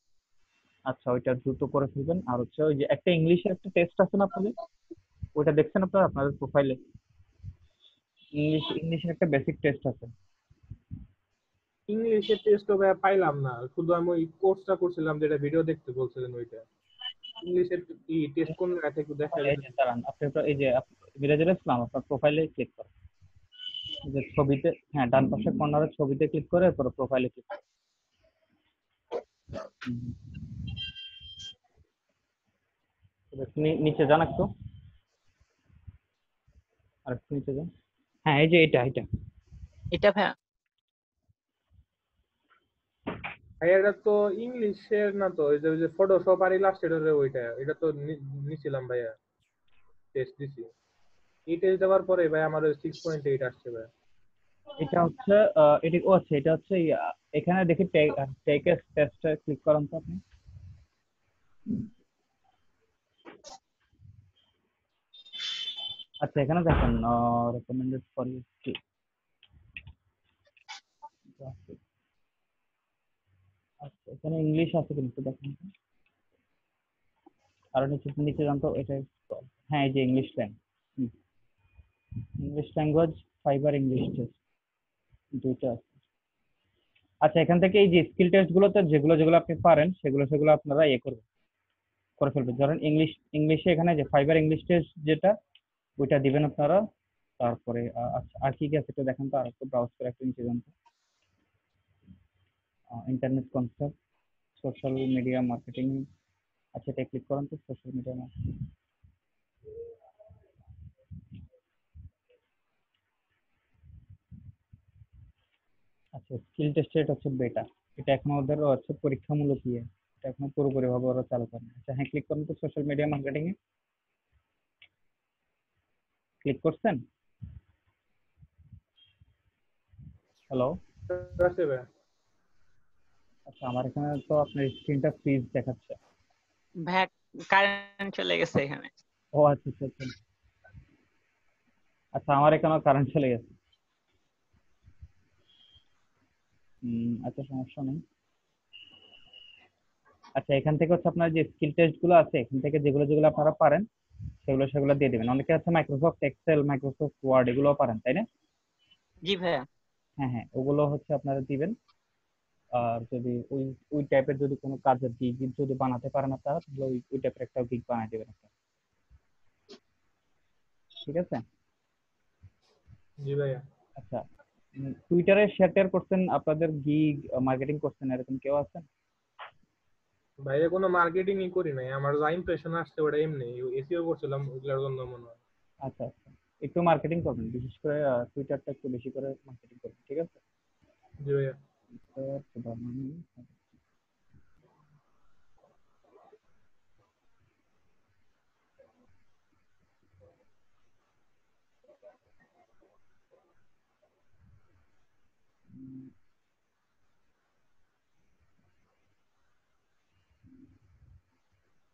আচ্ছা ওইটা দ্রুত করে ফেলবেন। আর হচ্ছে ওই যে একটা ইংলিশের একটা টেস্ট আছে না আপনাদের, ওইটা দেখছেন আপনারা আপনাদের প্রোফাইলে? ইংলিশের একটা বেসিক টেস্ট আছে। ইংলিশের টেস্ট ভাই পাইলাম না, শুধু আমি ওই কোর্সটা করছিলাম যেটা ভিডিও দেখতে বলছিলেন ওইটা। ইংলিশের কি টেস্ট কোন জায়গা থেকে একটু দেখা এই যেত? যে দাঁড়ান, আপনি এই যে মিরাজুল ইসলাম আপনার প্রোফাইলে ক্লিক করেন, এই যে ছবিতে, হ্যাঁ ডান পাশে কর্নারের ছবিতে ক্লিক করে পরে প্রোফাইলে ক্লিক করেন। নিচে যান একটু, আর একটু নিচে যান। হ্যাঁ এই যে এটা এটা। এটা ভাই ভাই এটা তো ইংলিশের না তো, ওই যে ফটোশপ আর ইলাস্ট্রেটরের ওইটা, এটা তো নিছিলাম ভাইয়া, টেস্ট দিছি। এই টেস্ট দেওয়ার পরে ভাই আমার 6.8 আসছে ভাই। এটা হচ্ছে এটি ও আচ্ছা এটা হচ্ছে এখানে দেখি টেক টেস্টে ক্লিক করেন তো আপনি। আচ্ছা এখানে দেখেন রেকমেন্ডেড ফর ইউ। আচ্ছা এখানে ইংলিশ আছে কিন্তু দেখেন তো। আর নিচে নিচে যান তো, এটা হ্যাঁ এই যে English language, English language fibre English test দুইটা আছে। আচ্ছা এখান থেকে এই যে স্কিল টেস্ট গুলোতে যেগুলো যেগুলো আপনি পারেন সেগুলো সেগুলো আপনারা ইয়ে করবেন, করে ফেলবেন। ধরেন ইংলিশে এখানে যে ফাইবার ইংলিশ টেস্ট যেটা, ওইটা দিবেন আপনারা। তারপরে আচ্ছা আর কি কি আছে একটু দেখেন তো, আর একটু ব্রাউজ করে একটু নিচে যান। Internet concept, social media marketing. আচ্ছা এটা ক্লিক করুন তো, সোশ্যাল মিডিয়া মার্কেটিং। আচ্ছা স্কিল টেস্টের এটা হচ্ছে বেটা, এটা এখন ওদের হচ্ছে পরীক্ষামূলক ইয়ে, এটা এখনো পুরোপুরি ভাবে ওরা চালু করেনি। আচ্ছা হ্যাঁ ক্লিক করুন তো সোশ্যাল মিডিয়া মার্কেটিং এ, ক্লিক করছেন? হ্যালো? আছে ভাই। আচ্ছা আমার এখানে তো আপনার স্ক্রিনটা ফ্রিজ দেখাচ্ছে। ভাই কারেন্ট চলে গেছে এখানে। ও আচ্ছা আচ্ছা আচ্ছা আচ্ছা আমার এখানে কারেন্ট চলে গেছে। আচ্ছা সমস্যা নেই। আচ্ছা এখান থেকে হচ্ছে আপনার যে স্কিল টেস্ট গুলো আছে, এখান থেকে যেগুলো যেগুলো আপনারা পারেন সেগুলো সেগুলো দিয়ে দিবেন। অনেকে আছে মাইক্রোসফট এক্সেল, মাইক্রোসফট ওয়ার্ড এগুলো পারেন তাই না? জি ভাইয়া। হ্যাঁ হ্যাঁ ওগুলো হচ্ছে আপনারা দিবেন। আর যদি ওই ওই টাইপের যদি কোনো কাজের গিগ যদি বানাতে পারেন আপনারা, তাহলে ওই ওই টাইপের একটা গিগ বানাই দেবেন আপনারা, ঠিক আছে? জি ভাইয়া। আচ্ছা, টুইটারে শেয়ার টেয়ার করছেন, আপনাদের গিগ মার্কেটিং করছেন, এরকম কেউ আছেন? ভাইয়া কোনো মার্কেটিং ই করি নাই, আমার যা ইমপ্রেশন আসছে ওটা এমনি এসইও করছিলাম ওগুলোর জন্য মনে হয়। আচ্ছা আচ্ছা, একটু মার্কেটিং করবেন, বিশেষ করে টুইটারটা একটু বেশি করে মার্কেটিং করবেন, ঠিক আছে? জি ভাইয়া। তো সুধামণি,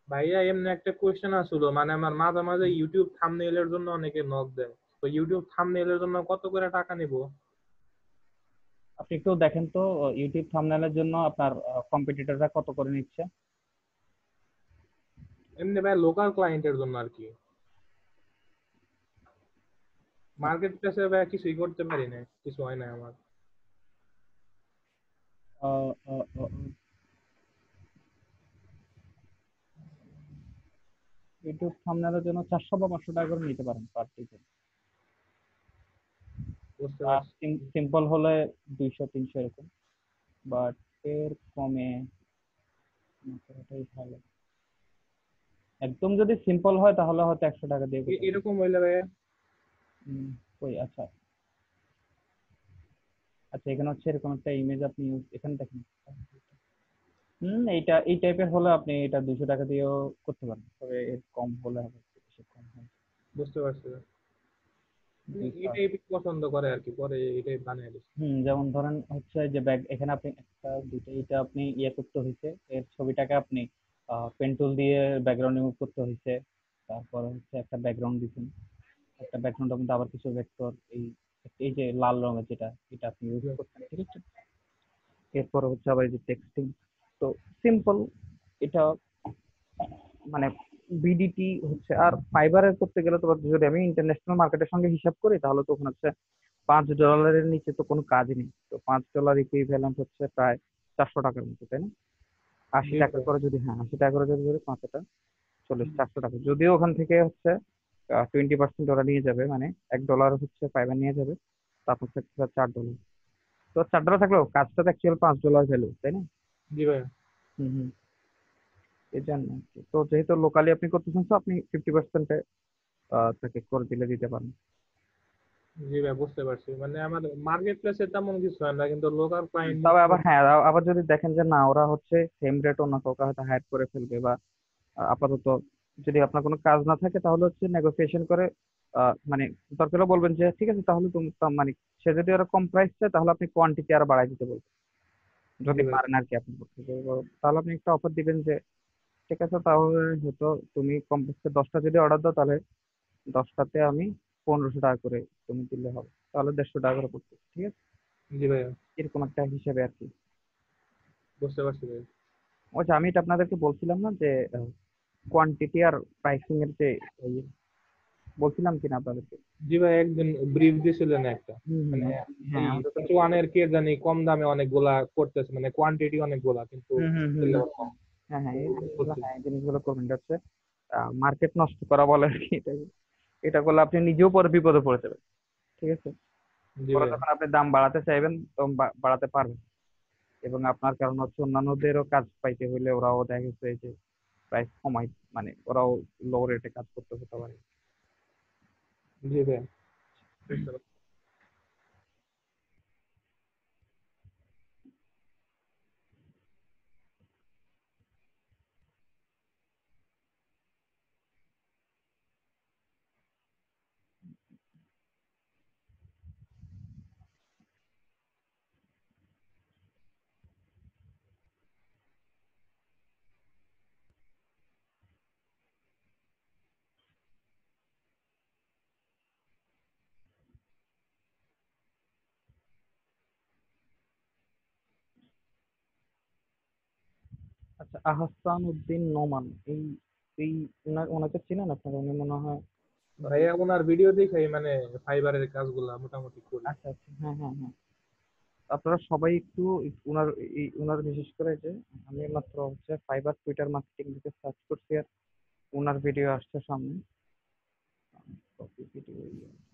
ভাইয়া এমনি একটা কোয়েশ্চেন আসলো, মানে আমার মাঝে মাঝে ইউটিউব থাম্বনেইলের জন্য অনেকে নক দেয়, তো ইউটিউব থাম্বনেইলের জন্য কত করে টাকা নিব? আপনি একটু দেখেন তো ইউটিউব থাম্বনেলের জন্য আপনার কম্পিটিটররা কত করে নিচ্ছে। এমনি ভাই লোকাল ক্লায়েন্টের জন্য আর কি, মার্কেট প্লেসে ভাই কিছুই করতে পারি না, কিছু হয় না আমার। ইউটিউব থাম্বনেলের জন্য 400 বা 500 টাকা করে নিতে পারেন পার পিক্সেল। বুঝতে আর পারছি। সিম্পল হলে 200 300 এরকম, বাট এর কমে না করাটাই ভালো। একদম যদি সিম্পল হয় তাহলে হয়তো 100 টাকা দিয়ে করতে পারেন। এরকম হইলে ভাইয়া। ওই আচ্ছা আচ্ছা, এখানে হচ্ছে এরকম একটা ইমেজ আপনি এখানে দেখেন। এইটা এই টাইপের হলে আপনি এটা 200 টাকা দিয়েও করতে পারেন, তবে এর কম হলে হবে, একটু বেশি কম হয়। বুঝতে পারছি ভাই। দুইটা। এটাই পছন্দ করে আর কি, পরে এটাই বানিয়ে দিচ্ছি। যেমন ধরেন হচ্ছে যে ব্যাগ, এখানে আপনি একটা দুইটা এটা আপনি ইয়ে করতে হয়েছে, এর ছবিটাকে আপনি পেন টুল দিয়ে ব্যাকগ্রাউন্ড রিমুভ করতে হয়েছে, তারপর হচ্ছে একটা ব্যাকগ্রাউন্ড দিচ্ছেন, একটা ব্যাকগ্রাউন্ডের মধ্যে আবার কিছু ভেক্টর, এই এই যে লাল রঙের যেটা, এটা আপনি ইউজ করছেন, ঠিক আছে? এরপর হচ্ছে আবার এই যে টেক্সটিং, তো সিম্পল এটা, মানে বিডিটি হচ্ছে। আর ফাইবারের করতে গেলে তো যদি আমি ইন্টারন্যাশনাল মার্কেটের সঙ্গে হিসাব করি তাহলে তো ওখানে হচ্ছে $5 নিচে তো কোনো কাজই নেই, তো $5 ইকুইভ্যালেন্ট হচ্ছে প্রায় 400 টাকার মতো, তাই না? আশি জি টাকা ভাই। করে যদি, হ্যাঁ 80 টাকা করে যদি ধরি, 5টা 400 টাকা, যদিও ওখান থেকে হচ্ছে 20% ওরা নিয়ে যাবে, মানে $1 হচ্ছে ফাইবার নিয়ে যাবে, তারপর থাকছে $4। তো $4 থাকলেও কাজটা তো অ্যাকচুয়াল $5 ভ্যালু, তাই না? জি ভাই। হুম হুম, এই জন্য আর কি। তো যেহেতু লোকালি আপনি করতেছেন, তো আপনি 50% তাকে করে দিলে দিতে পারেন। জি ভাই বুঝতে পারছি, মানে আমার মার্কেট প্লেসে তেমন কিছু হয় না, কিন্তু লোকাল ক্লায়েন্ট তবে নিতে। আবার হ্যাঁ, আবার যদি দেখেন যে না, ওরা হচ্ছে সেম রেট অন্য কাউকে হয়তো হায়ার করে ফেলবে, বা আপাতত যদি আপনার কোনো কাজ না থাকে তাহলে হচ্ছে নেগোসিয়েশন করে, মানে দরকার হলে বলবেন যে ঠিক আছে তাহলে তুমি মানে সে যদি ওরা কম প্রাইস চায় তাহলে আপনি কোয়ান্টিটি আর বাড়াই দিতে বলবেন, জি যদি ভাই। পারেন আর কি আপনি করতে। তো তাহলে আপনি একটা অফার দিবেন যে ঠিক আছে তাহলে হয়তো তুমি কমপক্ষে 10টা যদি অর্ডার দাও, তাহলে 10টাতে আমি 1500 টাকা করে তুমি দিলে হবে, তাহলে 150 টাকা করে পড়ছে, ঠিক আছে? জি ভাইয়া। এরকম একটা হিসেবে আর কি। বুঝতে পারছি ভাই। আচ্ছা, আমি এটা আপনাদেরকে বলছিলাম না যে কোয়ান্টিটি আর প্রাইসিং এর যে ইয়ে, বলছিলাম কিনা আপনাদেরকে? জি ভাই, একদিন ব্রিফ দিছিলেন একটা, হুম হুম, মানে হ্যাঁ এই আমরা তো, ওয়ানের কে জানি কম দামে অনেকগুলা করতেছে, মানে কোয়ান্টিটি অনেকগুলা কিন্তু হুম হুম হুম সেল হুম, আবার কম। হ্যাঁ হ্যাঁ, এই জিনিসগুলো, বুঝছি। হ্যাঁ এই জিনিসগুলো করবেন, এটা হচ্ছে মার্কেট নষ্ট করা বলে আর কি এটা। এটা করলে আপনি নিজেও পরে বিপদে পড়ে যাবেন, ঠিক আছে? জি পরে ভাই। যখন আপনি দাম বাড়াতে চাইবেন তখন বাড়াতে পারবেন, এবং আপনার কারণ হচ্ছে অন্যান্যদেরও কাজ পাইতে হইলে ওরাও দেখা গেছে যে প্রাইস কমাই, মানে ওরাও লো রেটে কাজ করতে হতে পারে। জি ভাই বুঝতে পারছি। আচ্ছা, আহসান উদ্দিন নোমান, এই এই ওনাকে চিনেন আপনারা? উনি মনে হয়, ভাইয়া ওনার ভিডিও দেখে মানে ফাইবারের কাজগুলা মোটামুটি করি। আচ্ছা আচ্ছা, হ্যাঁ হ্যাঁ হ্যাঁ, আপনারা সবাই একটু ওনার ওনার বিশেষ করে যে, আমি মাত্র হচ্ছে ফাইবার টুইটার মার্কেটিং দিকে সার্চ করছি আর ওনার ভিডিও আসছে সামনে, কপি ভিডিও,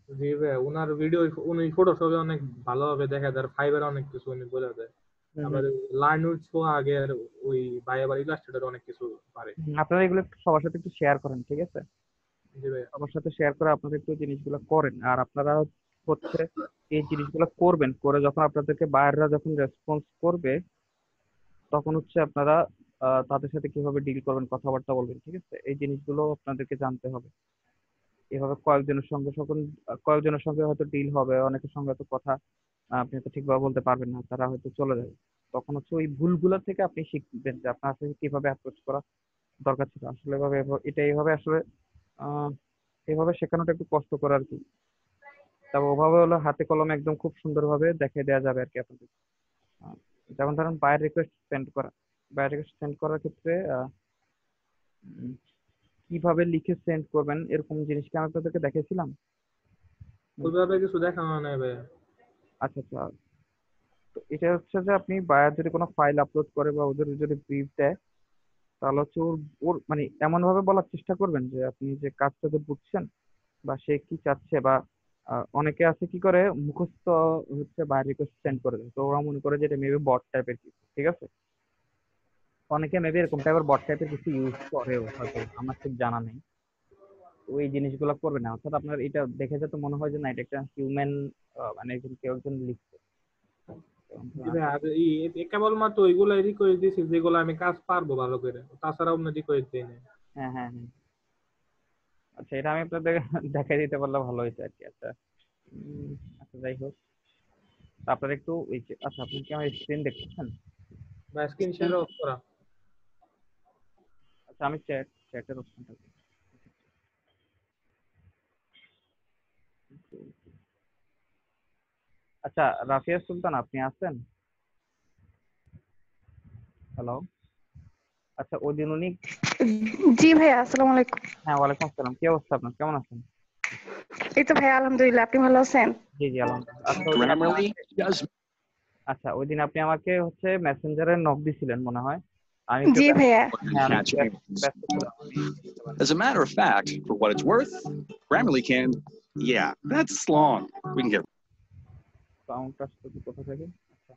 জি ভাই, ওনার ভিডিও উনি ফটোশপে অনেক ভালোভাবে দেখা যায়, ফাইবারে অনেক কিছু উনি বলে দেয়। আবার লার্ন উইথ আগের ওই ভাই আবার ইলাস্ট্রেটর অনেক কিছু পারে। আপনারা এগুলো একটু সবার সাথে একটু শেয়ার করেন, ঠিক আছে? জি ভাই। সবার সাথে শেয়ার করে আপনারা একটু জিনিসগুলো করেন। আর আপনারা হচ্ছে এই জিনিসগুলো করবেন, করে যখন আপনাদেরকে বায়াররা যখন রেসপন্স করবে তখন হচ্ছে আপনারা তাদের সাথে কিভাবে ডিল করবেন, কথাবার্তা বলবেন, ঠিক আছে? এই জিনিসগুলো আপনাদেরকে জানতে হবে। এভাবে কয়েকজনের সঙ্গে হয়তো ডিল হবে, অনেকের সঙ্গে হয়তো কথা আপনি তো ঠিকভাবে বলতে পারবেন না, তারা হয়তো চলে যাবে। তখন হচ্ছে ওই ভুলগুলো থেকে আপনি শিখবেন যে আপনার আসলে কিভাবে অ্যাপ্রোচ করা দরকার ছিল। আসলে এটা এইভাবে আসলে আহ এইভাবে শেখানোটা একটু কষ্টকর আর কি। তবে ওভাবে হলো হাতে কলমে একদম খুব সুন্দরভাবে দেখিয়ে দেওয়া যাবে আর কি আপনাদের। আহ, যেমন ধরেন বায়ার রিকোয়েস্ট সেন্ড করার ক্ষেত্রে উম, কিভাবে লিখে সেন্ড করবেন এরকম জিনিস কি আমি আপনাদেরকে দেখেছিলাম? ওইভাবে কিছু দেখানো নাই ভাই। আচ্ছা আচ্ছা। তো এটা হচ্ছে যে আপনি বায়ার যদি কোনো ফাইল আপলোড করে বা ওদের যদি ব্রিফ দেয়, তাহলে হচ্ছে ওর ওর মানে এমন ভাবে বলার চেষ্টা করবেন যে আপনি যে কাজটা যে বুঝছেন বা সে কি চাচ্ছে, বা অনেকে আছে কি করে মুখস্থ হচ্ছে বায়ার রিকোয়েস্ট সেন্ড করে দেয়, তো ওরা মনে করে যে এটা মেবি বট টাইপের কিছু, ঠিক আছে? অনেকে মেবি এরকম টাইপের বট টাইপের কিছু ইউজ করেও হয়তো, আমার ঠিক জানা নেই। তো এই জিনিসগুলো করবে না, অর্থাৎ আপনার এটা দেখে যাতে মনে হয় যে না এটা একটা হিউম্যান, মানে কেউ একজন লিখছে। জি ভাই, আর কেবলমাত্র ওইগুলো রিকোয়েস্ট দিছি যেগুলো আমি কাজ পারবো ভালো করে, তাছাড়া অন্য রিকোয়েস্ট দিই নাই। হ্যাঁ হ্যাঁ হ্যাঁ। আচ্ছা, এটা আমি আপনাদের দেখাই দিতে পারলে ভালো হয়েছে আর কি। আচ্ছা উম, আচ্ছা যাই হোক, তা আপনারা একটু ওই যে আচ্ছা আপনি কি আমার স্ক্রিন দেখতেছেন? বা স্ক্রিন শেয়ার অফ করা। আচ্ছা আমি চ্যাটের অপশনটা আচ্ছা, রাফিয়া সুলতান আপনি আছেন? হ্যালো। আচ্ছা ওই দিন উনি, জি ভাইয়া, আসসালামু আলাইকুম। হ্যাঁ ওয়ালাইকুম আসসালাম, কি অবস্থা আপনার, কেমন আছেন? এই তো ভাইয়া, আলহামদুলিল্লাহ, আপনি ভালো আছেন? জি জি আলহামদুলিল্লাহ। আচ্ছা ওই দিন আপনি আচ্ছা ওই দিন আপনি আমাকে হচ্ছে মেসেঞ্জারে নক দিছিলেন মনে হয়। আমি একটু জি ভাইয়া। হ্যাঁ আমি একটু ব্যস্ত ছিলাম, আমি বুঝতে পারিনি। As a matter of fact, for what it's worth, Grammarly can, yeah, that's long. We can get সাউন্ডটা আসছে কোথা থেকে? আচ্ছা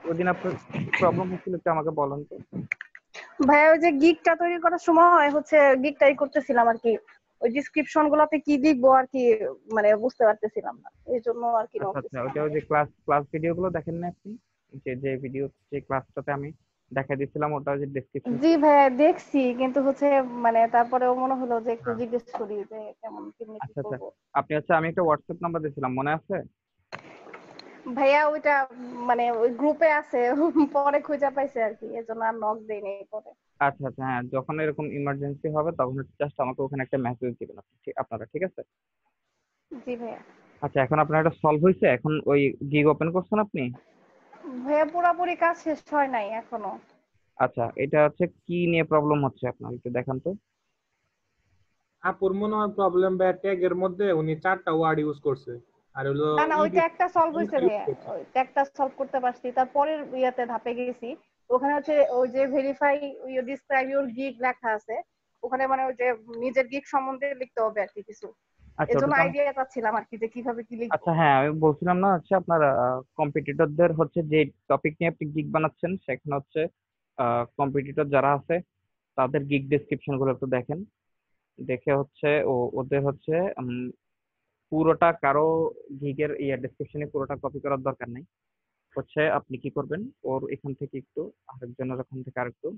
ওই দিন আপনার কি প্রবলেম হচ্ছিল একটু আমাকে বলেন তো। ভাইয়া, ওই যে গিগটা তৈরি করার সময় হচ্ছে গিগটাই করতেছিলাম আর কি, ওই ডিসক্রিপশন গুলাতে কি লিখবো আর কি, মানে বুঝতে পারতেছিলাম না, এই জন্য আর কি নক আচ্ছা আচ্ছা, দিছিলাম ওইটা ওই যে ভাইয়া। ক্লাস ভিডিও গুলো দেখেন না আপনি? যে ভিডিও, যে ক্লাসটাতে আমি দেখা দিয়েছিলাম, ওটা যে ডেসক্রিপশন। জি ভাইয়া, দেখছি, কিন্তু হচ্ছে মানে তারপরেও মনে হলো যে একটু জিজ্ঞেস করি যে কেমন কেমনি কি আচ্ছা আচ্ছা, করবো। আপনি হচ্ছে আমি একটা হোয়াটসঅ্যাপ নাম্বার দিয়েছিলাম, মনে আছে? ভাইয়া ওইটা মানে ওই গ্রুপে আছে, পরে খুঁজে পাইছে আর কি, এজন্য আর নক দেয়নি পরে। আচ্ছা আচ্ছা, হ্যাঁ যখন এরকম ইমার্জেন্সি হবে তখন জাস্ট আমাকে ওখানে একটা মেসেজ দিবেন আপনি, আপনারা, ঠিক আছে? জি ভাইয়া। আচ্ছা এখন আপনার এটা সলভ হয়েছে, এখন ওই গিগ ওপেন করছেন আপনি? ভাইয়া পুরাপুরি কাজ শেষ হয় নাই এখনো। আচ্ছা এটা হচ্ছে কি নিয়ে প্রবলেম হচ্ছে আপনার একটু দেখান তো। আপুর মনে হয় প্রবলেম বা ট্যাগের মধ্যে উনি 4টা ওয়ার্ড ইউজ করছে, আর হলো না না, ওইটা একটা সলভ হয়েছে ইউজ ভাইয়া, করছে। ওইটা একটা সলভ করতে পারছি, তারপরের ইয়াতে ধাপে গেছি। ওখানে হচ্ছে ওই যে verify you describe your gig লেখা আছে, ওখানে মানে ওই যে নিজের গিগ সম্বন্ধে লিখতে হবে আর কি কিছু, আচ্ছা ওটা এজন্য তো আইডিয়া চাচ্ছিলাম আর কি যে কিভাবে কি লিখবো। আচ্ছা হ্যাঁ আমি বলছিলাম না হচ্ছে আপনার কম্পিটিটরদের হচ্ছে যে টপিক নিয়ে আপনি গিগ বানাচ্ছেন সেখানে হচ্ছে কম্পিটিটর যারা আছে তাদের গিগ ডেসক্রিপশন গুলো একটু দেখেন। দেখে হচ্ছে ওদের হচ্ছে পুরোটা কারো গিগের ডেসক্রিপশনে পুরোটা কপি করার দরকার নেই। হচ্ছে আপনি কি করবেন, ওর এখান থেকে একটু আরেকজনের ওখান থেকে আরেকটু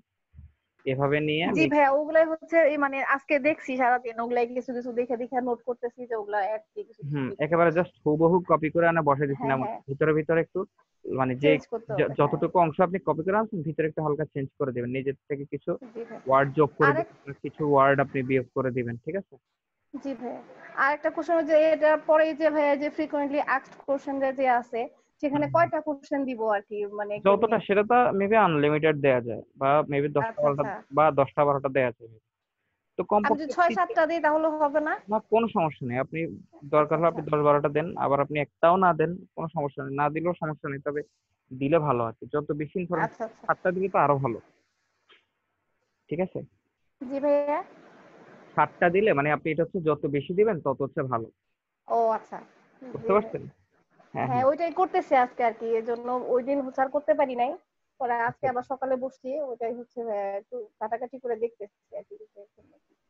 এভাবে নিয়ে জি ভাইয়া, ওগুলাই হচ্ছে এই মানে আজকে দেখছি সারাদিন, ওগুলাই কিছু কিছু দেখে দেখে নোট করতেছি যে ওগুলা আর কি কিছু কিছু লিখবো। একেবারে জাস্ট হুবহু কপি করে আনা বসে দিচ্ছেন হ্যাঁ এমন না। হ্যাঁ, ভিতরে ভিতরে একটু মানে যে চেঞ্জ করতে হবে, হ্যাঁ। যতটুকু অংশ আপনি কপি করে আনছেন ভিতরে একটু হালকা চেঞ্জ করে দিবেন, নিজের থেকে কিছু জি ভাই। ওয়ার্ড যোগ করে আরেক দিবেন, কিছু ওয়ার্ড আপনি বিয়োগ করে দিবেন, ঠিক আছে? জি ভাইয়া, আর একটা কোশ্চেন যে এটার পরে যে ভাইয়া যে ফ্রিকোয়েন্টলি আস্কড কোশ্চেন যে আছে, সেখানে হুম। কয়টা কোশ্চেন দিব আর কি, মানে কেমনি? যতটা সেটা তো মেবি আনলিমিটেড দেয়া যায়, বা মেবি 10টা আচ্ছা 12টা আচ্ছা, বা 10টা 12টা দেয়া যায়। তো আমি যদি কমপক্ষে 6-7টা দিই তাহলে হবে না? না কোনো সমস্যা নেই, আপনি দরকার আচ্ছা হলে আচ্ছা আপনি 10 12টা দেন, আবার আপনি একটাও না দেন, কোনো সমস্যা নেই, না দিলেও সমস্যা নেই, তবে দিলে ভালো আর কি, যত বেশি ইনফরমেশন আচ্ছা। 7টা দিলে তো আরো ভালো, ঠিক আছে? জি ভাইয়া। 7টা দিলে মানে আপনি এটা হচ্ছে যত বেশি দিবেন তত হচ্ছে ভালো। ও আচ্ছা। বুঝতে জি ভাই। পারছেন? হ্যাঁ হ্যাঁ হ্যাঁ। ওইটাই করতেছি আজকে আর কি, এর জন্য ওই দিন হচ্ছে আর করতে পারি নাই। পরে আজকে আচ্ছা। আবার সকালে বসছি, ওইটাই হচ্ছে একটু কাটাকাটি করে দেখতেছি আর কি।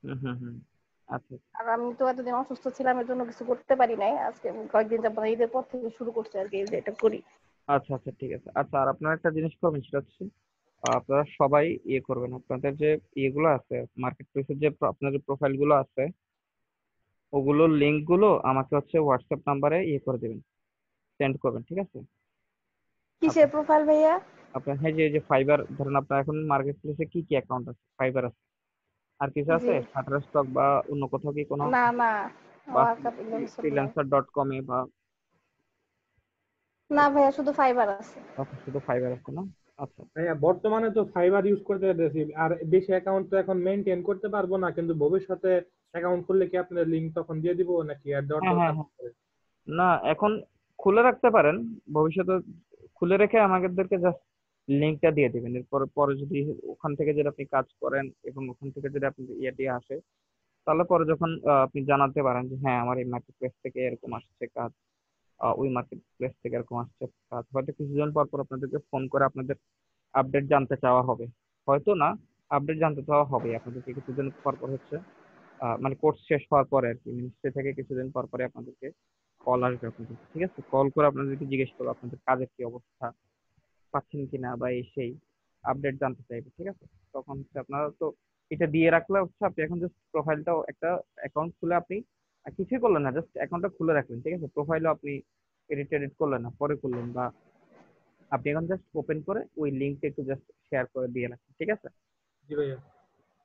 হুম হুম হুম। আচ্ছা। আর আমি তো এতদিন অসুস্থ ছিলাম, এর জন্য কিছু করতে পারি নাই। আজকে কয়েকদিন যাবত ঈদের পর থেকে শুরু করছি আর কি, যে এটা করি। আচ্ছা আচ্ছা ঠিক আছে। আচ্ছা আর আপনারা একটা জিনিস করবেন, সেটা হচ্ছে আপনারা সবাই ইয়ে করবেন, আপনাদের যে ইয়েগুলো আছে মার্কেট প্লেসের যে আপনাদের প্রোফাইল গুলো আছে, ওগুলোর লিঙ্ক গুলো আমাকে হচ্ছে হোয়াটসঅ্যাপ নাম্বারে ইয়ে করে দেবেন, সেন্ড করবেন, ঠিক আছে? কিসের আপনার প্রোফাইল ভাইয়া? আপনার হ্যাঁ, যে যে ফাইবার ধরেন আপনার এখন মার্কেট প্লেসে কি কি অ্যাকাউন্ট আছে? ফাইবার আছে, আর কিছু জি আছে শাটারস্টক বা অন্য কোথাও কি কোনো, না না, বা ওয়ার্কআপ সব নাই। freelancer.com এ বা না ভাইয়া, শুধু ফাইবার আছে। শুধু ফাইবার আছে না? আচ্ছা। হ্যাঁ, বর্তমানে তো ফাইবার ইউজ করতে পারতেছি, আর বেশি অ্যাকাউন্ট তো এখন মেনটেন করতে পারবো না, কিন্তু ভবিষ্যতে অ্যাকাউন্ট খুললে কি আপনার লিংক তখন দিয়ে দিব নাকি আর দেওয়ার হ্যাঁ হ্যাঁ দরকার হ্যাঁ। পড়ে? না এখন খুলে রাখতে পারেন, ভবিষ্যতে খুলে রেখে আমাদেরকে জাস্ট লিঙ্কটা দিয়ে দিবেন। এরপর পরে যদি ওখান থেকে যদি আপনি কাজ করেন এবং ওখান থেকে যদি আপনি ইয়েটি আসে, তাহলে পরে যখন আপনি জানাতে পারেন যে হ্যাঁ আমার এই মার্কেট প্লেস থেকে এরকম আসছে কাজ, ওই মার্কেট প্লেস থেকে এরকম আসছে কাজ, হয়তো কিছুদিন পর পর আপনাদেরকে ফোন করে আপনাদের আপডেট জানতে চাওয়া হবে, হয়তো না, আপডেট জানতে চাওয়া হবে আপনাদেরকে কিছুদিন পর পর হচ্ছে, মানে কোর্স শেষ হওয়ার পরে আর কি, মিনিস্ট্রি থেকে কিছুদিন পর পরে আপনাদেরকে কল আসবে আপনাদের, ঠিক আছে? কল করে আপনাদেরকে জিজ্ঞেস করবো আপনাদের কাজের কি অবস্থা, পাচ্ছেন কিনা বা এই সেই আপডেট জানতে চাইবে, ঠিক আছে? তখন হচ্ছে আপনারা তো এটা দিয়ে রাখলে হচ্ছে আপনি এখন জাস্ট প্রোফাইলটাও একটা অ্যাকাউন্ট খুলে আপনি আর কিছুই করলেন না, জাস্ট অ্যাকাউন্টটা খুলে রাখলেন, ঠিক আছে? প্রোফাইলও আপনি এডিট টেডিট করলেন না, পরে করলেন, বা আপনি এখন জাস্ট ওপেন করে ওই লিঙ্কটা একটু জাস্ট শেয়ার করে দিয়ে রাখেন, ঠিক আছে? জি ভাইয়া।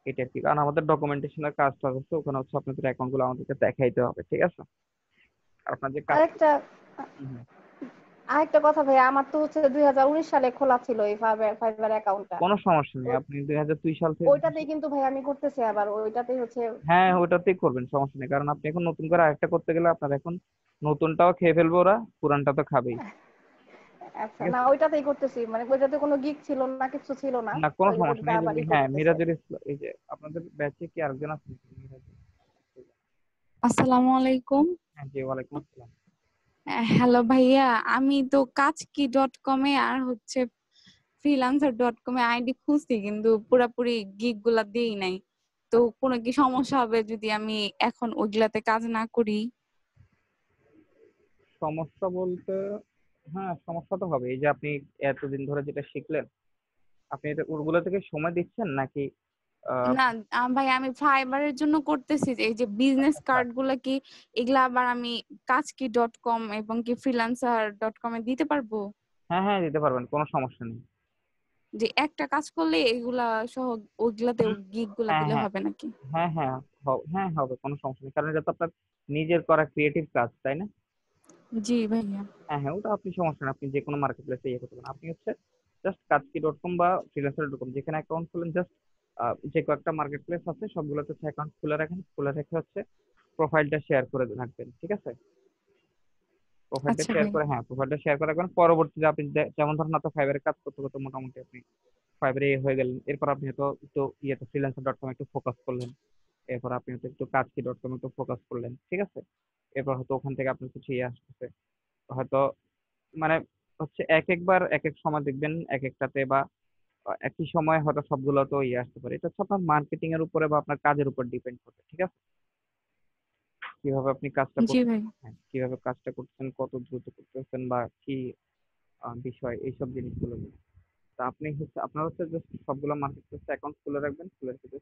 এটা আর কি, কারণ আমাদের ডকুমেন্টেশনের কাজটা হচ্ছে ওখানে হচ্ছে আপনাদের অ্যাকাউন্ট গুলো আমাদেরকে দেখাইতে হবে, ঠিক আছে? আর আপনার যে কাজ। আরেকটা হুম, হুম। আরেকটা কথা ভাইয়া, আমার তো হচ্ছে 2019 সালে খোলা ছিল এই ফাইবার ফাইবার অ্যাকাউন্টটা। কোনো সমস্যা নেই, ওই আপনি 2002 সাল থেকে। ওইটাতেই কিন্তু ভাই আমি করতেছি, আবার ওইটাতেই হচ্ছে। হ্যাঁ ওটাতেই করবেন, সমস্যা নেই, কারণ আপনি এখন নতুন করে আরেকটা করতে গেলে আপনার এখন নতুনটাও খেয়ে ফেলবে ওরা, পুরানটা তো খাবেই, আচ্ছা, ঠিক না আছে? ওইটাতেই করতেছি, মানে ওইটাতে কোনো গিগ ছিল না, কিছু ছিল না। না কোনো ওই সমস্যা ওইটা নেই, যদি আবারই হ্যাঁ করতেছি আর মিরাজুল কি। ইসলাম, এই যে আপনাদের ব্যাচে কি আরেকজন আছে নাকি? আসসালামু আলাইকুম। হ্যাঁ জি, ওয়ালাইকুম আসসালাম। হ্যালো ভাইয়া, আমি তো কাজকি.com এ আর হচ্ছে freelancer.com-এ আইডি খুঁজছি, কিন্তু পুরাপুরি গিগ গুলা দিই নাই। তো কোনো কি সমস্যা হবে যদি আমি এখন ওইগুলাতে কাজ না করি? সমস্যা বলতে হ্যাঁ সমস্যা তো হবে, এই যে আপনি এতদিন ধরে যেটা শিখলেন, আপনি এটা ওগুলো থেকে সময় দিচ্ছেন নাকি? আহ, না ভাই, আমি ফাইবারের জন্য করতেছি, যে এই যে বিজনেস আচ্ছা। কার্ড গুলা কি এগুলা আবার আমি কাজকি.com এবং কি freelancer.com-এ দিতে পারবো? হ্যাঁ হ্যাঁ দিতে পারবেন, কোনো সমস্যা নেই। যে একটা কাজ করলে এগুলা সহ ওইগুলাতে হুম, গিগ গুলা হ্যাঁ দিলে হ্যাঁ হবে নাকি? হ্যাঁ হ্যাঁ হ্যাঁ হবে, কোনো সমস্যা নেই, কারণ এটা তো আপনার নিজের করা ক্রিয়েটিভ কাজ, তাই না? জি ভাইয়া। হ্যাঁ হ্যাঁ ওটা আপনি সমস্যা নেই, আপনি যে কোনো মার্কেট প্লেসে ইয়ে করতে পারেন। আপনি হচ্ছে জাস্ট কাজকি.com বা freelancer.com যেখানে অ্যাকাউন্ট খুলেন, জাস্ট যে কয়েকটা মার্কেট প্লেস আছে সবগুলোতে হচ্ছে অ্যাকাউন্ট খুলে রাখেন, খুলে রেখে হচ্ছে প্রোফাইলটা শেয়ার করে রাখবেন, ঠিক আছে? প্রোফাইলটা আচ্ছা শেয়ার ভাই। করে, হ্যাঁ প্রোফাইলটা শেয়ার করে রাখবেন, পরবর্তীতে আপনি যেমন ধরুন আপনার ফাইবারে কাজ করতে করতে মোটামুটি আপনি ফাইবারে হয়ে গেলেন, এরপর আপনি হয়তো একটু ইয়েতে freelancer.com একটু ফোকাস করলেন, এরপর আপনি হয়তো একটু কাজকি.com একটু ফোকাস করলেন, ঠিক আছে? এরপর হয়তো ওখান থেকে আপনার কিছু ইয়ে আসতেছে, হয়তো মানে হচ্ছে এক একবার এক এক সময় দেখবেন এক একটাতে, বা একই সময় হয়তো সবগুলো তো ইয়ে আসতে পারে, এটা হচ্ছে আপনার মার্কেটিং এর উপরে বা আপনার কাজের উপর ডিপেন্ড করবে, ঠিক আছে? কিভাবে আপনি কাজটা জি করছেন, ভাই। হ্যাঁ কিভাবে কাজটা করছেন, কত দ্রুত করতেছেন, বা কি বিষয়, এইসব জিনিসগুলো নিয়ে। তা আপনি হচ্ছে আপনার হচ্ছে জাস্ট সবগুলো মার্কেট প্লেস অ্যাকাউন্ট খুলে রাখবেন, খুলে রেখে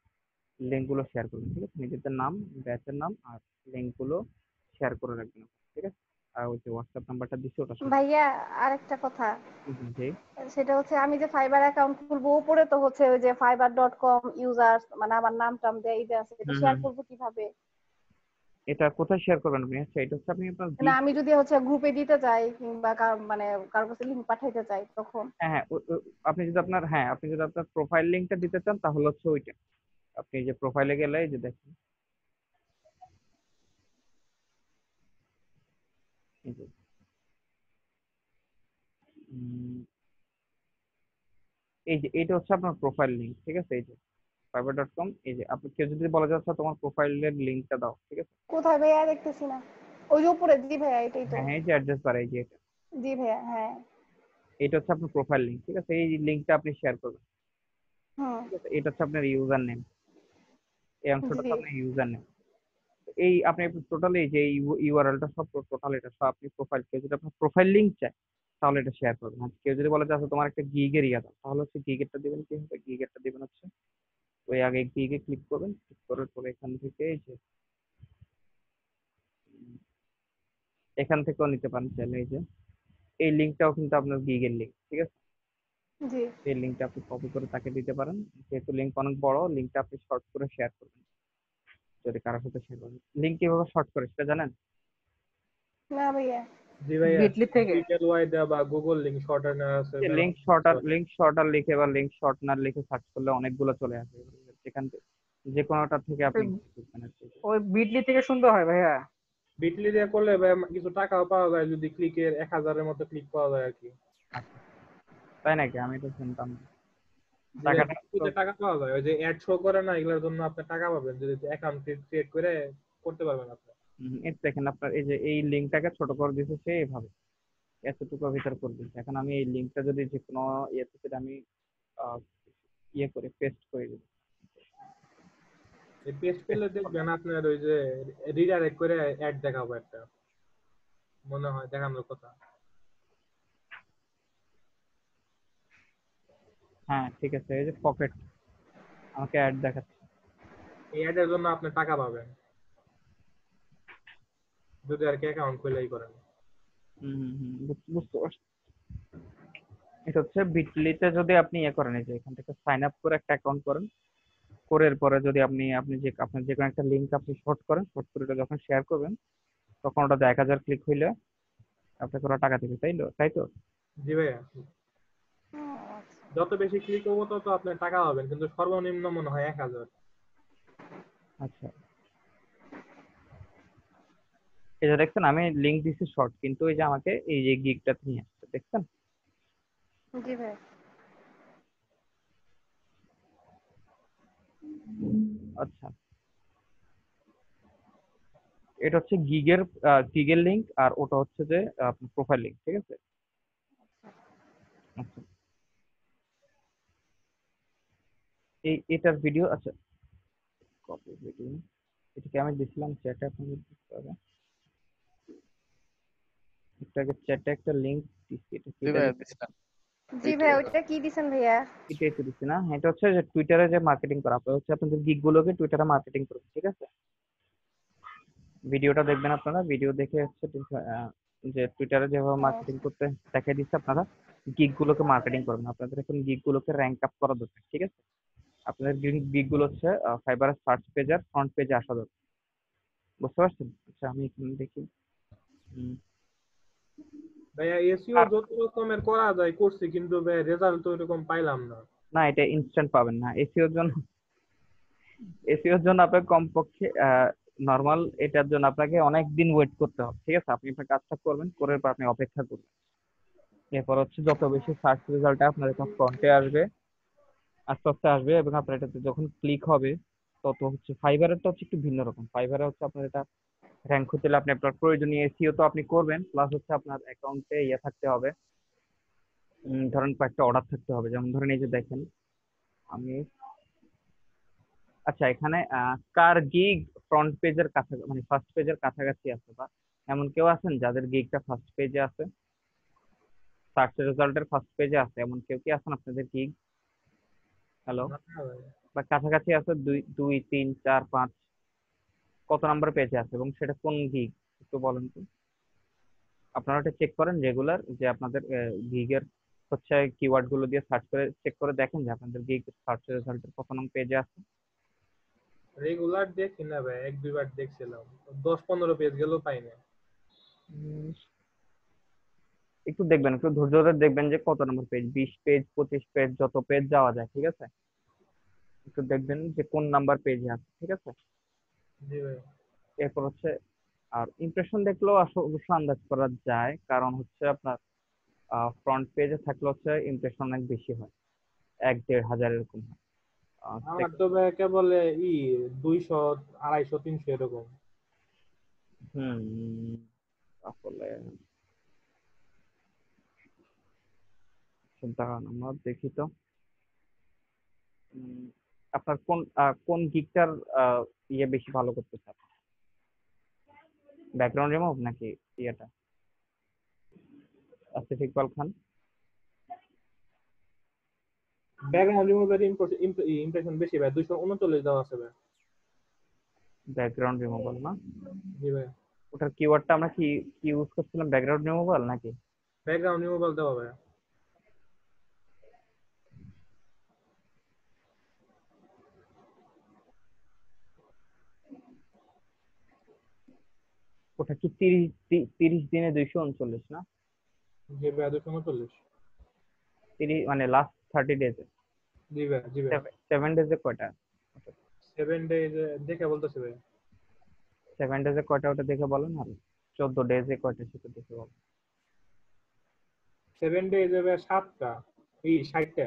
লিঙ্ক গুলো শেয়ার করবেন, ঠিক আছে? নিজেদের নাম, ব্যাচের নাম আর লিঙ্ক গুলো শেয়ার করে রাখবেন, ঠিক আছে? আর ওই যে হোয়াটসঅ্যাপ নাম্বারটা দিচ্ছি ওটার সাথে। ভাইয়া আরেকটা কথা, জি। সেটা হচ্ছে আমি যে ফাইবার অ্যাকাউন্ট খুলবো, উপরে তো হচ্ছে ওই যে fiber.com ইউজার্স, মানে আমার নাম টাম দেয়া এই যে আছে, এটা হুম শেয়ার হুম। করবো কিভাবে? এটা কোথায় শেয়ার করবেন আপনি? আচ্ছা এটা হচ্ছে আপনি আপনার না আমি যদি হচ্ছে গ্রুপে দিতে চাই কিংবা মানে কারোর কাছে লিংক পাঠাইতে চাই তখন। হ্যাঁ হ্যাঁ আপনি যদি আপনার, হ্যাঁ আপনি যদি আপনার প্রোফাইল লিংকটা দিতে চান তাহলে হচ্ছে ওইটা, আপনি এই যে প্রোফাইলে গেলে এই যে দেখেন, এই যে উম, এই যে এইটা হচ্ছে আপনার প্রোফাইল লিংক, ঠিক আছে? এই যে fiverr.com, এই যে আপনি কেউ যদি বলা যাচ্ছে তোমার প্রোফাইলের লিংকটা দাও, ঠিক আছে? কোথায় ভাইয়া দেখতেছি না। ওই যে উপরে, জি ভাইয়া এটাই তো। হ্যাঁ হ্যাঁ, এই যে অ্যাড্রেস বার, এই যে এটা, জি ভাইয়া, হ্যাঁ। এটা হচ্ছে আপনার প্রোফাইল লিংক, ঠিক আছে? এই লিংকটা আপনি শেয়ার করবেন, হুম। ঠিক আছে? এটা হচ্ছে আপনার ইউজার নেম, এই অংশটা জি হচ্ছে আপনার ইউজার নেম। এই আপনি টোটালি যে ইউআরএলটা সব টোটাল এটা সব আপনি প্রোফাইল, কেউ যদি আপনার প্রোফাইল লিংক চায় তাহলে এটা শেয়ার করবেন। আর কেউ যদি বলে যে আচ্ছা তোমার একটা গিগের ইয়া দাও, তাহলে হচ্ছে গিগেরটা দিবেন। কি হবে, গিগেরটা দিবেন হচ্ছে ওই আগে গিগে ক্লিক করবেন, ক্লিক করার পরে এখান থেকে এই যে এখান থেকেও নিতে পারেন চাইলে। এই যে এই লিংকটাও কিন্তু আপনার গিগের লিংক, ঠিক আছে? জি। এই লিংকটা আপনি কপি করে তাকে দিতে পারেন। যেহেতু লিংক অনেক বড়, লিংকটা আপনি শর্ট করে শেয়ার করবেন যদি কারোর সাথে শেয়ার করেন। লিংক কিভাবে শর্ট করে সেটা জানেন? না ভাইয়া। জি ভাইয়া, বিটলি থেকে ডিটেল দেওয়া বা গুগল লিংক শর্টার আছে মেলা। লিংক শর্টার লিখে বা লিংক শর্টনার লিখে সার্চ করলে অনেকগুলো চলে আসে, সেখান থেকে যে কোনোটা থেকে আপনি করবেন আর কি। ওই বিটলি থেকে সুন্দর হয় ভাইয়া। বিটলি দিয়ে করলে ভাইয়া কিছু টাকাও পাওয়া যায়, যদি ক্লিকের 1000-এর মতো ক্লিক পাওয়া যায় আর কি। আচ্ছা, তাই নাকি? আমি তো শুনতাম না। জি ভাই, টাকাটা বিটলিতে টাকা পাওয়া যায়, ওই যে অ্যাড শো করে না, এগুলোর জন্য আপনি টাকা পাবেন যদি অ্যাকাউন্ট ক্রিয়েট করে করতে পারবেন আপনি। এই দেখেন আপনার এই যে এই লিঙ্কটাকে ছোট করে দিয়েছে সে এভাবে, এতটুকু ভিতর করে দিয়েছে। এখন আমি এই লিঙ্কটা যদি যে কোনো ইয়ে থেকে আমি আহ, ইয়ে করে পেস্ট করে দিই, এই পেস্ট করলে paste করলাম। দেখবেন আপনার ওই যে রিডাইরেক্ট করে অ্যাড দেখাবো একটা, মনে হয় দেখানোর কথা। হ্যাঁ ঠিক আছে, এই যে পকেট আমাকে অ্যাড দেখাচ্ছে। এই অ্যাডের জন্য আপনি টাকা পাবেন যদি আর কি অ্যাকাউন্ট খুলেই করেন। বুঝতে পারছি। এটা হচ্ছে বিটলিতে যদি আপনি ইয়ে করেন, এই যে এখান থেকে সাইন আপ করে একটা অ্যাকাউন্ট করেন, করার পরে যদি আপনি আপনি যে আপনার যে কোনো একটা লিঙ্ক আপনি শর্ট করেন, শর্ট করে এটা যখন শেয়ার করবেন তখন ওটা 1000 ক্লিক হইলে আপনাকে ওরা টাকা দিবে, তাই তো? জি ভাইয়া, যত বেশি ক্লিক করবো তত আপনার টাকা পাবেন, কিন্তু সর্বনিম্ন মনে হয় 1000। আচ্ছা, এই যে দেখছেন আমি লিংক দিছি শর্ট, কিন্তু এই যে আমাকে এই যে গিগটা নিয়ে আসছে, দেখছেন? জি ভাইয়া। আচ্ছা, এটা হচ্ছে গিগের লিংক, আর ওটা হচ্ছে যে আপনার প্রোফাইল লিংক, ঠিক আছে? আচ্ছা, এটার ভিডিও, আচ্ছা কপি ভিডিও, এটাকে আমি দিছিলাম চ্যাটে, আপনাদের দেখতে হবে। এটাকে চ্যাটে একটা লিংক দিছি, এটা জি এটা ভাইয়া দিছি, দিছিলাম। জি ভাইয়া, ওইটা কি দিছেন ভাইয়া? এটাই তো দিছি না? এটা হচ্ছে যে টুইটারে যে মার্কেটিং করা, আপনারা হচ্ছে আপনাদের গিগ গুলোকে টুইটারে মার্কেটিং করবেন, ঠিক আছে? ভিডিওটা দেখবেন আপনারা, ভিডিও দেখে হচ্ছে যে টুইটারে যেভাবে ও মার্কেটিং করতে দেখাই দিচ্ছে, আপনারা গিগ গুলোকে মার্কেটিং করবেন। আপনাদের এখন গিগ গুলোকে র্যাঙ্ক আপ করা দরকার, ঠিক আছে? আপনাদের গিগ গুলো হচ্ছে ফাইবারের সার্চ পেজ আর ফ্রন্ট পেজে আসা দরকার, বুঝতে পারছেন? আচ্ছা আমি এখানে দেখি। হুম, ভাইয়া এসইও আর যত রকমের করা যায় করছি, কিন্তু ভাই রেজাল্ট তো এরকম পাইলাম না। না, এটা ইনস্ট্যান্ট পাবেন না। এসিওর জন্য আপনাকে কমপক্ষে নর্মাল এটার জন্য আপনাকে অনেক দিন ওয়েট করতে হবে, ঠিক আছে? আপনি আপনার কাজটা করবেন, করার পর আপনি অপেক্ষা করবেন। এরপর হচ্ছে যত বেশি সার্চ রেজাল্ট আপনার এটা ফ্রন্টে আসবে, আস্তে আস্তে আসবে, এবং আপনার এটাতে যখন ক্লিক হবে তত হচ্ছে ফাইবারেরটা হচ্ছে একটু ভিন্ন রকম। ফাইবারে হচ্ছে আপনার এটা র্যাঙ্ক হতে হলে আপনি আপনার প্রয়োজনীয় এসিও তো আপনি করবেন, প্লাস হচ্ছে আপনার অ্যাকাউন্টে ইয়ে থাকতে হবে, ধরেন কয়েকটা অর্ডার থাকতে হবে। যেমন ধরেন এই যে দেখেন আমি, আচ্ছা এখানে কার গিগ ফ্রন্ট পেজের কাছে মানে ফার্স্ট পেজের কাছাকাছি আছে, বা এমন কেউ আছেন যাদের গিগটা ফার্স্ট পেজে আছে, সার্চ রেজাল্টের ফার্স্ট পেজে আছে, এমন কেউ কি আছেন আপনাদের গিগ? হ্যালো? না ভাই, বা কাছাকাছি আছে, 2 2 3 4 5 কত নাম্বার পেজে আছে এবং সেটা কোন গিগ একটু বলেন তো? আপনারা এটা চেক করেন রেগুলার, যে আপনাদের গিগের হচ্ছে কিওয়ার্ড গুলো দিয়ে সার্চ করে চেক করে দেখেন যে আপনাদের গিগ সার্চ রেজাল্টের কত নং পেজে আছে। রেগুলার দেখি না ভাই, 1-2 বার দেখছিলাম, 10-15 পেজ গেলেও পাই না। উম, একটু দেখবেন, একটু ধৈর্য ধরে দেখবেন যে কত নম্বর পেজ, 20 পেজ 25 পেজ, যত পেজ যাওয়া যায়, ঠিক আছে? একটু দেখবেন যে কোন নাম্বার পেজে আছে, ঠিক আছে? জি ভাই। এরপর হচ্ছে আর ইমপ্রেশন দেখলেও অবশ্য আন্দাজ করা যায়, কারণ হচ্ছে আপনার ফ্রন্ট পেজে থাকলে হচ্ছে ইমপ্রেশন অনেক বেশি হয়, 1-1.5 হাজার এরকম হয়। আমার তো ভাই কেবল 200 250 300 এরকম। তাহলে দাঁড়ান আমরা দেখি তো। আপনার কোন গিকটার ইয়ে বেশি ভালো করতে চান, ব্যাকগ্রাউন্ড রিমুভ নাকি ইয়েটা আসিফ ইকবাল খান? ব্যাকগ্রাউন্ড রিমুভের ইমপ্রেশন বেশি ভাই, 239 দেওয়া আছে ভাই। ব্যাকগ্রাউন্ড রিমুভাল না, জি ভাই, ওটার কিওয়ার্ডটা আমরা কি কি ইউজ করছিলাম, ব্যাকগ্রাউন্ড রিমুভাল নাকি? ব্যাকগ্রাউন্ড রিমুভাল দেওয়া ভাই। ওটা কি 30 দিনে 239 না? জি ভাই, 239। 30 মানে লাস্ট 30 ডেজে? জি ভাই, জি ভাই। 7 ডেজে কয়টা? 7 ডেজ দেখে বলতেছে ভাই। 7 ডেজে কয়টা ওটা দেখে বলেন, আর 14 ডেজে কয়টা সেটা দেখে বলেন। 7 ডেজ ভাই 7টা, 60টা।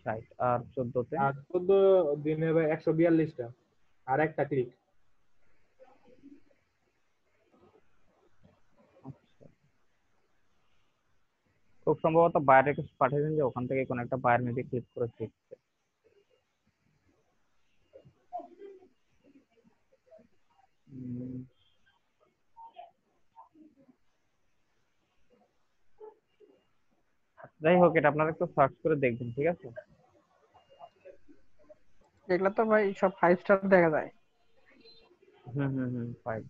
60, আর 14 তে? আর 14 দিনে ভাই 142টা, আর একটা ক্লিক। আচ্ছা, খুব সম্ভবত বাইরে কিছু পাঠিয়েছেন, যে ওখান থেকে কোন একটা বায়ার মেবি ক্লিক করে দেখছে। যাই হোক, এটা আপনারা একটু সার্চ করে দেখবেন, ঠিক আছে? এগুলা তো ভাই সব 5 স্টার দেখা যায়। ফাইভ।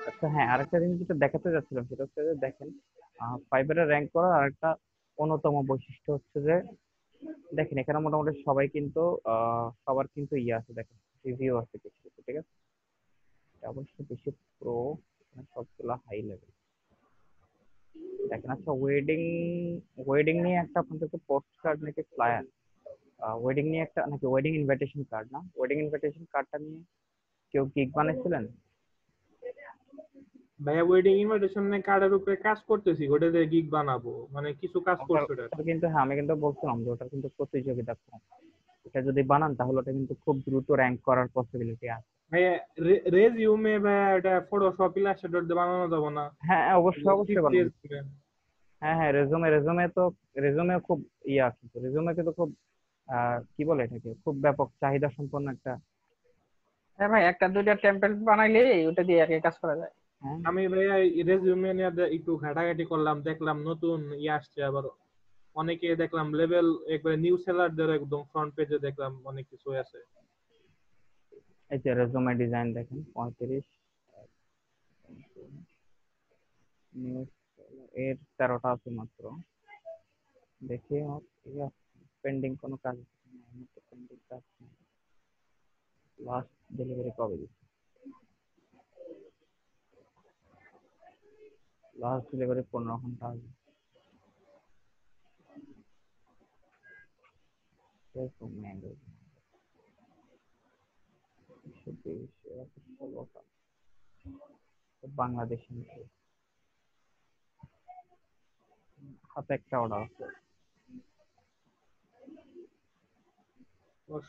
আচ্ছা হ্যাঁ, আরেকটা জিনিস যেটা দেখাতে যাচ্ছিলাম সেটা হচ্ছে যে দেখেন, ফাইবারে র্যাঙ্ক করার আরেকটা অন্যতম বৈশিষ্ট্য হচ্ছে যে দেখেন এখানে মোটামুটি সবাই কিন্তু সবার কিন্তু ইয়ে আছে, দেখেন রিভিউ আছে কিছু কিছু, ঠিক আছে? এটা অবশ্য বেশি প্রো, সবগুলা হাই লেভেল। দেখেন আচ্ছা, ওয়েডিং নিয়ে একটা আপনাদেরকে পোস্ট কার্ড নাকি ফ্লায়ার, ওয়েডিং নিয়ে একটা নাকি ওয়েডিং ইনভাইটেশন কার্ড, না ওয়েডিং ইনভাইটেশন কার্ডটা নিয়ে কেউ গিগ বানাইছিলেন? ভাইয়া ওয়েডিং ইনভাইটেশন কার্ডের উপরে কাজ করতেছি, ওটা দিয়ে গিগ বানাবো, মানে কিছু কাজ করছে ওটা। ওটা কিন্তু হ্যাঁ, আমি কিন্তু বলছিলাম যে ওটা কিন্তু প্রতিযোগিতা কম, এটা যদি বানান তাহলে ওটা কিন্তু খুব দ্রুত র্যাঙ্ক করার পসিবিলিটি আছে। ভাইয়া রেজিউমে ভাইয়া এটা ফটোশপ ইলাস্ট্রেটর দিয়ে বানানো যাবে না? হ্যাঁ অবশ্যই অবশ্যই বানান। হ্যাঁ হ্যাঁ, রেজুমে খুব ইয়ে আছে, রেজুমে কিন্তু খুব কি বলে এটাকে, খুব ব্যাপক চাহিদা সম্পন্ন একটা। হ্যাঁ ভাই, একটা দুইটা টেমপ্লেট বানাইলে ওটা দিয়ে আর কি কাজ করা যায়। হ্যাঁ আমি ভাইয়া রেজিউমে নিয়ে একটু ঘাটাঘাটি করলাম, দেখলাম নতুন আসছে, আবার অনেকে দেখলাম লেভেল একবারে নিউ সেলারদের একদম ফ্রন্ট পেজে দেখলাম অনেক কিছু আছে। এই যে রেজুমে ডিজাইন দেখেন 35, নিউজ এর 13টা আছে মাত্র। দেখি পেন্ডিং কোনো কাজ পেন্ডিং কাজ নেই। লাস্ট ডেলিভারি কবে দিচ্ছে? লাস্ট ডেলিভারি 15 ঘন্টা আগে। বাংলাদেশি হাতে একটা অর্ডার আছে।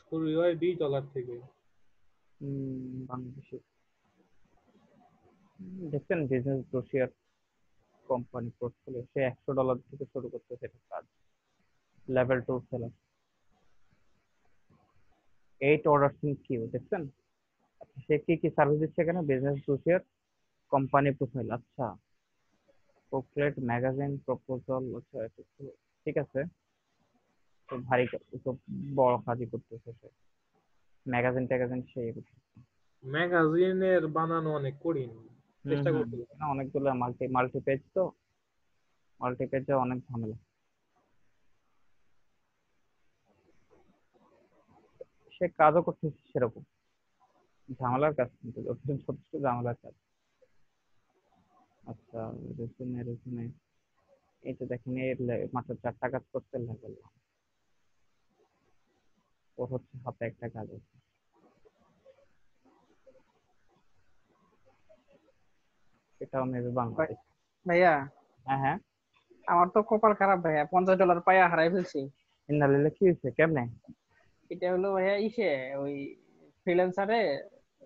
শুরু হয় $20 থেকে। বাংলাদেশি দেখছেন, বিজনেস ব্রোশিয়ার কোম্পানি পোর্টফোলিও, সে $100 থেকে শুরু করতে সেটা কাজ। Level 2 seller, 8 order in queue, দেখছেন? আচ্ছা, সে কি কি সার্ভিস দিচ্ছে এখানে? বিজনেস ব্রোশিয়ার, কোম্পানি প্রোফাইল, আচ্ছা বুকলেট, ম্যাগাজিন, প্রপোজাল, আচ্ছা এটা তো ঠিক আছে। তো ভারী তো বড় কাজই করতেছে সে, ম্যাগাজিন ট্যাগাজিন সে ম্যাগাজিনের বানানো অনেক কঠিন, চেষ্টা করতে। না অনেকগুলো মাল্টি পেজ, তো মাল্টি পেজে অনেক ঝামেলা। সে কাজও করতেছে সেরকম ঝামেলার কাজ, কিন্তু যথেষ্ট ঝামেলার কাজ। আচ্ছা রেজুমে এই তো দেখেন, এর মাত্র 4টা কাজ করতে লেভেল, ওর হচ্ছে হাতে একটা কাজ আছে। সেটাও মেবি বাংলাদেশ। ভাইয়া হ্যাঁ হ্যাঁ, আমার তো কপাল খারাপ ভাইয়া, $50 পাইয়া হারাই ফেলছি। ইন্নালিল্লাহ, কি হয়েছে, কেমনে? এটা হলো ভাইয়া ওই ফ্রিল্যান্সারে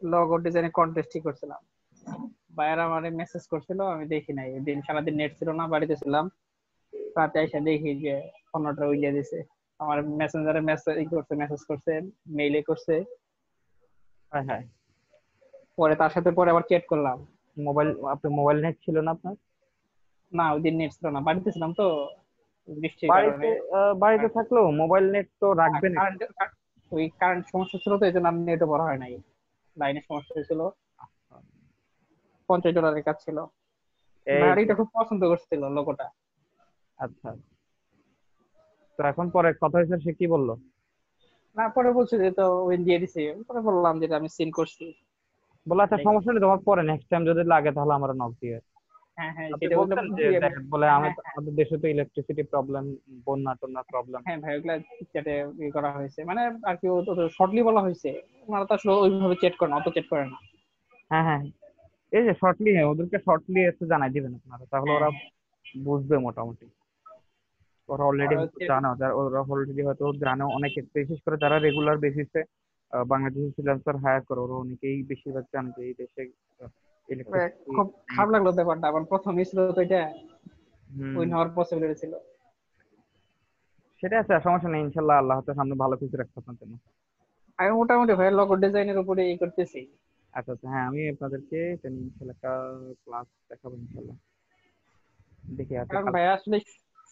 লগো ডিজাইন কন্টেস্টই করছিলাম। ভাইয়ারা আমারে মেসেজ করছিল, আমি দেখি নাই, ওই দিন সারাদিন নেট ছিল না, বাড়িতে ছিলাম। রাতে এসে দেখি যে অন্যটা উইলিয়ে দিছে। আমার মেসেঞ্জারে মেসেজ করছে, মেইলে করছে। হ্যাঁ হ্যাঁ। পরে তার সাথে পরে আবার চ্যাট করলাম। মোবাইল নেট ছিল না আপনার? না, ওই দিন নেট ছিল না, বাড়িতে ছিলাম তো, বৃষ্টির বাড়িতে কারণে। বাড়িতে থাকলেও মোবাইল নেট তো রাখবেন। ওই কারেন্ট সমস্যা ছিল তো, এই জন্য আমি নেটও ভরা হয় নাই। লাইনের সমস্যা ছিল, $50 কাজ ছিল। এই ভাইয়ারিটা খুব পছন্দ করছিল লোগোটা। আচ্ছা, তো এখন পরে কথা হয়েছে, সে কি বললো? না, পরে বলছে যে তো ওই দিয়ে দিছে। পরে বললাম যেটা আমি সিন করছি। বলে আচ্ছা সমস্যা নেই, তোমার পরে নেক্সট টাইম যদি লাগে তাহলে আমার নক দিয়ে। হ্যাঁ হ্যাঁ, আপনি সেটা বলছেন যে দেখেন, বলে হ্যাঁ আমাদের দেশে তো ইলেকট্রিসিটি প্রবলেম, বন্যা টন্যা প্রবলেম। হ্যাঁ ভাই, ওগুলা চ্যাটে করা হয়েছে, মানে আর কি শর্টলি বলা হয়েছে। ওনারা তো আসলে ওইভাবে চ্যাট করে না, অত চ্যাট করে না। হ্যাঁ হ্যাঁ, এই যে শর্টলি, ওদেরকে শর্টলি একটু জানাই দিবেন আপনারা, তাহলে হ্যাঁ ওরা হ্যাঁ। বুঝবে মোটামুটি। ওরা অলরেডি আর হচ্ছে জানো, ওরা অলরেডি হয়তো জানো অনেকে, বিশেষ করে যারা রেগুলার বেসিসে বাংলাদেশি ফ্রিল্যান্সার হায়ার করে, ওরা অনেকেই বেশিরভাগ জানে যে এই দেশে ইলেকট্রিসিটি। খুব খারাপ লাগলো ব্যাপারটা, আমার প্রথমই ছিল তো এটা, উইন হওয়ার পসিবিলিটি ছিল। সেটা আছে, সমস্যা নেই, ইনশাল্লাহ আল্লাহ হয়তো সামনে ভালো কিছু রাখতে আপনার জন্য। আমি মোটামুটি ভাই লোগো ডিজাইনের উপরে করতেছি। আচ্ছা আচ্ছা, হ্যাঁ আমি আপনাদেরকে এটা নিয়ে ইনশাল্লাহ একটা ক্লাস দেখাবো ইনশাল্লাহ, দেখি আছে কারণ কাল। ভাই আসলে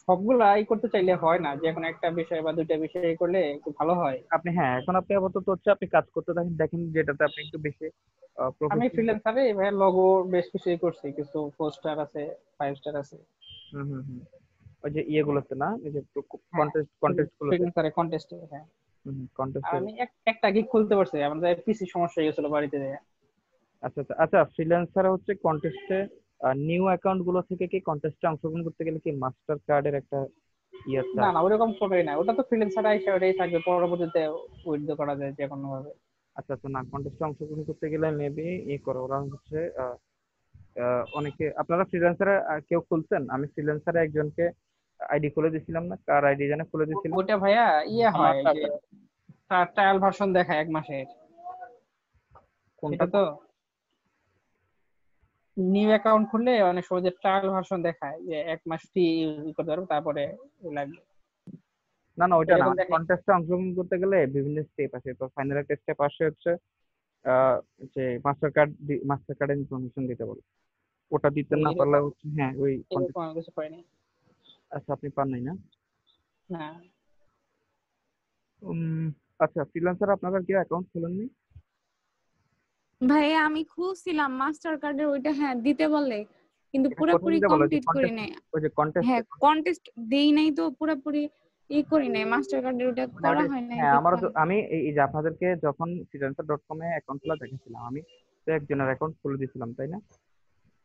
সবগুলা করতে চাইলে হয় না, যে কোনো একটা বিষয় বা দুইটা বিষয় করলে একটু ভালো হয়। আপনি হ্যাঁ, এখন আপনি আপাতত হচ্ছে আপনি কাজ করতে থাকেন, দেখেন যেটাতে আপনি একটু বেশি আমি প্রফেশনাল। ফ্রিল্যান্সারে ভাই লোগো বেশ কিছুই করছি, কিছু 4 স্টার আছে, 5 স্টার আছে। হুম হুম হুম, ওই যে ইয়েগুলোতে না, ওই যে হ্যাঁ, কন্টেস্ট গুলোতে। ফ্রিল্যান্সারে কন্টেস্টে। হ্যাঁ, হুম, আর কন্টেস্টের। আমি একটা গিগ খুলতে পারছি, আমাদের পিসি সমস্যা হয়ে গেছিল বাড়িতে। আচ্ছা আচ্ছা আচ্ছা, ফ্রিল্যান্সারে হচ্ছে কন্টেস্টে নিউ অ্যাকাউন্ট গুলো থেকে কি কন্টেস্টে অংশগ্রহণ করতে গেলে কি মাস্টার কার্ডের একটা ইয়ে না চায়? না, ওরকম করেই না, ওটা তো ফ্রিল্যান্সার আইসা ওটাই থাকবে, পরবর্তীতে উইথড্র করা যায় যে কোনো ভাবে। আচ্ছা আচ্ছা, না কন্টেস্টে অংশগ্রহণ করতে গেলে মেবি ই করে ওরা হচ্ছে অনেকে, আপনারা ফ্রিল্যান্সারে কেউ খুলছেন? আমি ফ্রিল্যান্সারে একজনকে আইডি খুলে দিছিলাম না, কার আইডি জানে খুলে দিছিলাম? ওটা ভাইয়া আমার হয় যে ট্রায়াল ভার্সন দেখায় 1 মাসের। কোনটা? সেটা তো নিউ অ্যাকাউন্ট খুললে অনেক সময় যে ট্রায়াল ভার্সন দেখায় যে 1 মাস ফ্রি ইউজ করতে পারবে, তারপরে লাগবে, না না, ওইটা না, এরকম মানে দেখে। কন্টেস্টে অংশগ্রহণ করতে গেলে বিভিন্ন স্টেপ আছে, তো ফাইনাল একটা স্টেপ আসে হচ্ছে আহ, যে মাস্টার কার্ডের ইনফরমেশন দিতে বলে, ওটা দিতে না পারলে এরকম হচ্ছে হ্যাঁ ওই এরকম কন্টেস্ট। আমি কিছু পাইনি। আচ্ছা, আপনি পান নাই না? না উম, আচ্ছা, ফ্রিল্যান্সার আপনারা কি অ্যাকাউন্ট খোলেননি? ভাইয়া আমি খুঁজছিলাম মাস্টার কার্ডের ওইটা, হ্যাঁ দিতে বলে, কিন্তু এটা কোথায় পুরোপুরি দিতে বলে, যে কমপ্লিট করি কন্টেস্ট, নাই। ওই যে কন্টেস্টে? হ্যাঁ, কন্টেস্ট দেই নাই তো পুরোপুরি করি নাই, মাস্টার কার্ডের ওটা মানে করা ওটা, হয় নাই হ্যাঁ আমারও দেখলাম। আমি এই যে আপনাদেরকে যখন freelancer.com এ অ্যাকাউন্ট খোলা দেখেছিলাম, আমি তো একজনের অ্যাকাউন্ট খুলে দিয়েছিলাম তাই না?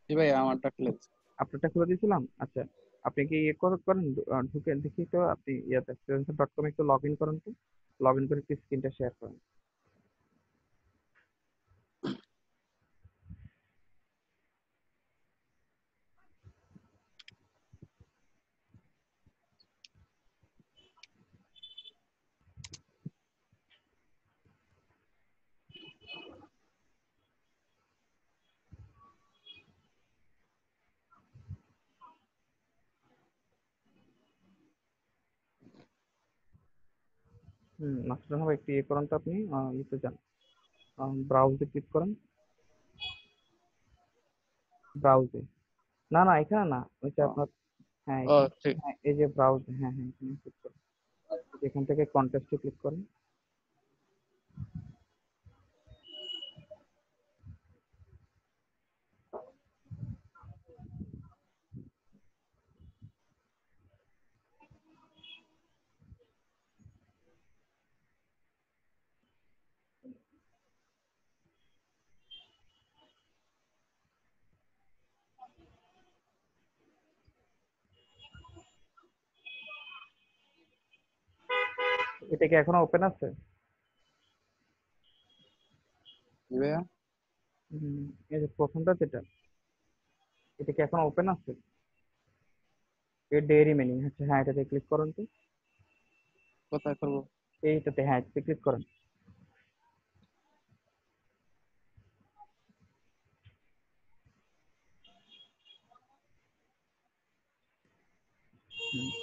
জি ভাই, আমারটা খুলেছি। আপনারটা খুলে দিয়েছিলাম, আচ্ছা। আপনি কি ইয়ে করেন, ঢুকে দেখি তো, আপনি ইয়াতে freelancer.com একটু লগ ইন করেন তো, লগ ইন করে একটু স্ক্রিনটা শেয়ার করেন। মাস্টার হবে একটু ইয়ে করেন তো, আপনি ইয়েতে যান, ব্রাউজে ক্লিক করেন, ব্রাউজে, না না এখানে না, ওইটা ও আপনার, হ্যাঁ ও, এখানে, ঠিক। হ্যাঁ এই যে ব্রাউজে, হ্যাঁ হ্যাঁ এখানে ক্লিক করেন, এখান থেকে কন্টেস্টে ক্লিক করেন। এটা কি এখনো ওপেন আছে? জি ভাইয়া। হুম, এই যে প্রথমটা যেটা, এটা কি এখনো ওপেন আছে? এর ডে রিমেনিং হচ্ছে, হ্যাঁ এটাতে ক্লিক করুন তো। কোথায় করবো? এইটাতে, হ্যাঁ ক্লিক করেন।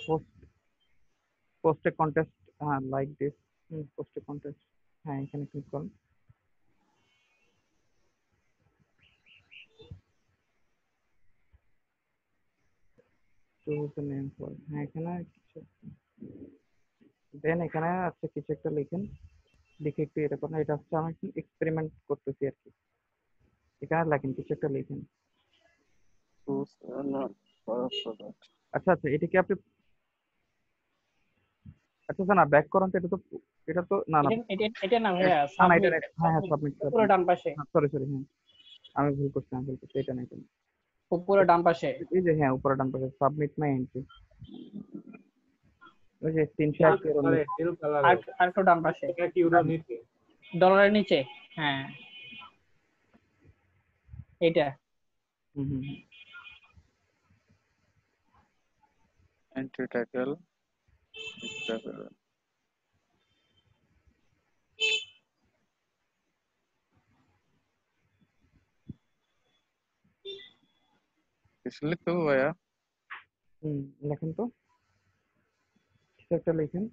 পোস্ট পোস্ট এ কন্টেস্ট, হ্যাঁ like this, post A contest, হ্যাঁ এখানে ক্লিক করুন। চুজ দ্য নেম ফর, হ্যাঁ এখানে কিছু দেন, এখানে আছে কিছু একটা লিখেন, লিখে একটু এটা করেন। এটা হচ্ছে আমি এক্সপেরিমেন্ট করতেছি আর কি। এখানে লেখেন, কিছু একটা লিখেন। Choose a name for a product. আচ্ছা আচ্ছা, এটা কি আপনি, আচ্ছা আচ্ছা, না ব্যাক করেন তো, এটা তো না না এটা না ভাইয়া, না না, এটা সাবমিট। হ্যাঁ হ্যাঁ সাবমিট, উপরে ডান পাশে, সরি সরি, হ্যাঁ আমি ভুল করছি, এটা না, এটা না। উপরে ডান পাশে। এই যে হ্যাঁ উপরে ডান পাশে সাবমিট মাই এন্ট্রি, ওই যে 301 এর কালারে নীল আর কালারে আর একটু ডান পাশে, 1 ইউরো নিচে। ডলারের নিচে, হ্যাঁ এটা। হুম হুম হুম। Entry title. কিছু লিখতে হবে ভাইয়া? লেখেন তো, কিছু একটা লেখেন।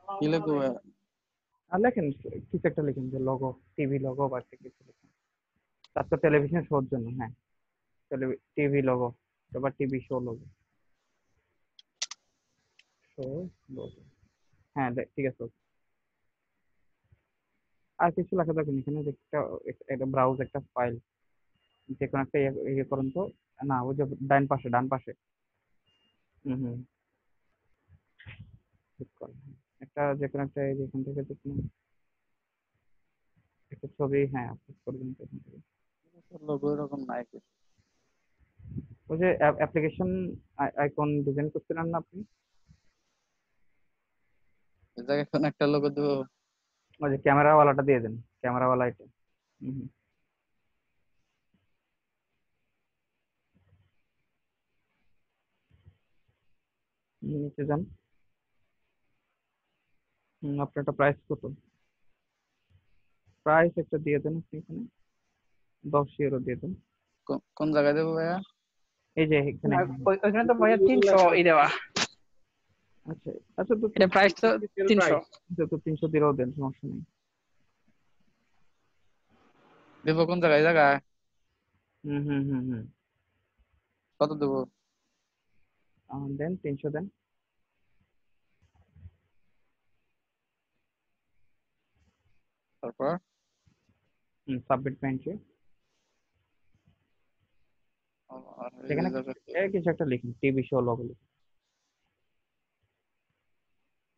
কি লিখবো ভাইয়া? আর লেখেন কিছু একটা, লিখেন যে লগো, টিভি লগো বা একটা কিছু লিখেন। তার তো টেলিভিশন শোর জন্য, হ্যাঁ টিভি লগো, বা TV show logo, show logo, হ্যাঁ ঠিক আছে। আর কিছু লেখা থাকবেন এখানে, যে একটা ব্রাউজ একটা ফাইল, যে কোনো একটা ইয়ে করুন তো। না ওই যে ডান পাশে, ডান পাশে, হুম ঠিক করেন। একটা যে কোনো একটা, যেখান থেকে যে কোনো একটা ছবি, হ্যাঁ আপলোড করবেন তো এখান থেকে। লোগো এরকম নাই কিছু। ওই যে অ্যাপ্লিকেশন আইকন ডিজাইন করছিলেন না আপনি, এই জায়গায় এখন একটা লোগো দেবো। ওই যে ক্যামেরা ওয়ালাটা দিয়ে দেন, ক্যামেরা ওয়ালা এটা। হুম নিচে যান। আপনার একটা প্রাইস কত, প্রাইস একটা দিয়ে দেন আপনি এখানে, 10 ইউরো দিয়ে দেন। কোন জায়গায় দেবো ভাইয়া? এই যে এখানে, ওইখানে তো ভাইয়া 300 দেওয়া, আচ্ছা আচ্ছা, তো এটা প্রাইস তো 300। তো 300 দিলেও দেন, সমস্যা নেই। দেবো কোন জায়গায়? জায়গায় হুম কত দেবো? দেন 300 দেন। তারপর সাবমিট পেন্ট্রি, আর এই সেখানে জায়গাতে কিছু একটা লিখুন, টিভি শো লগো লিখুন।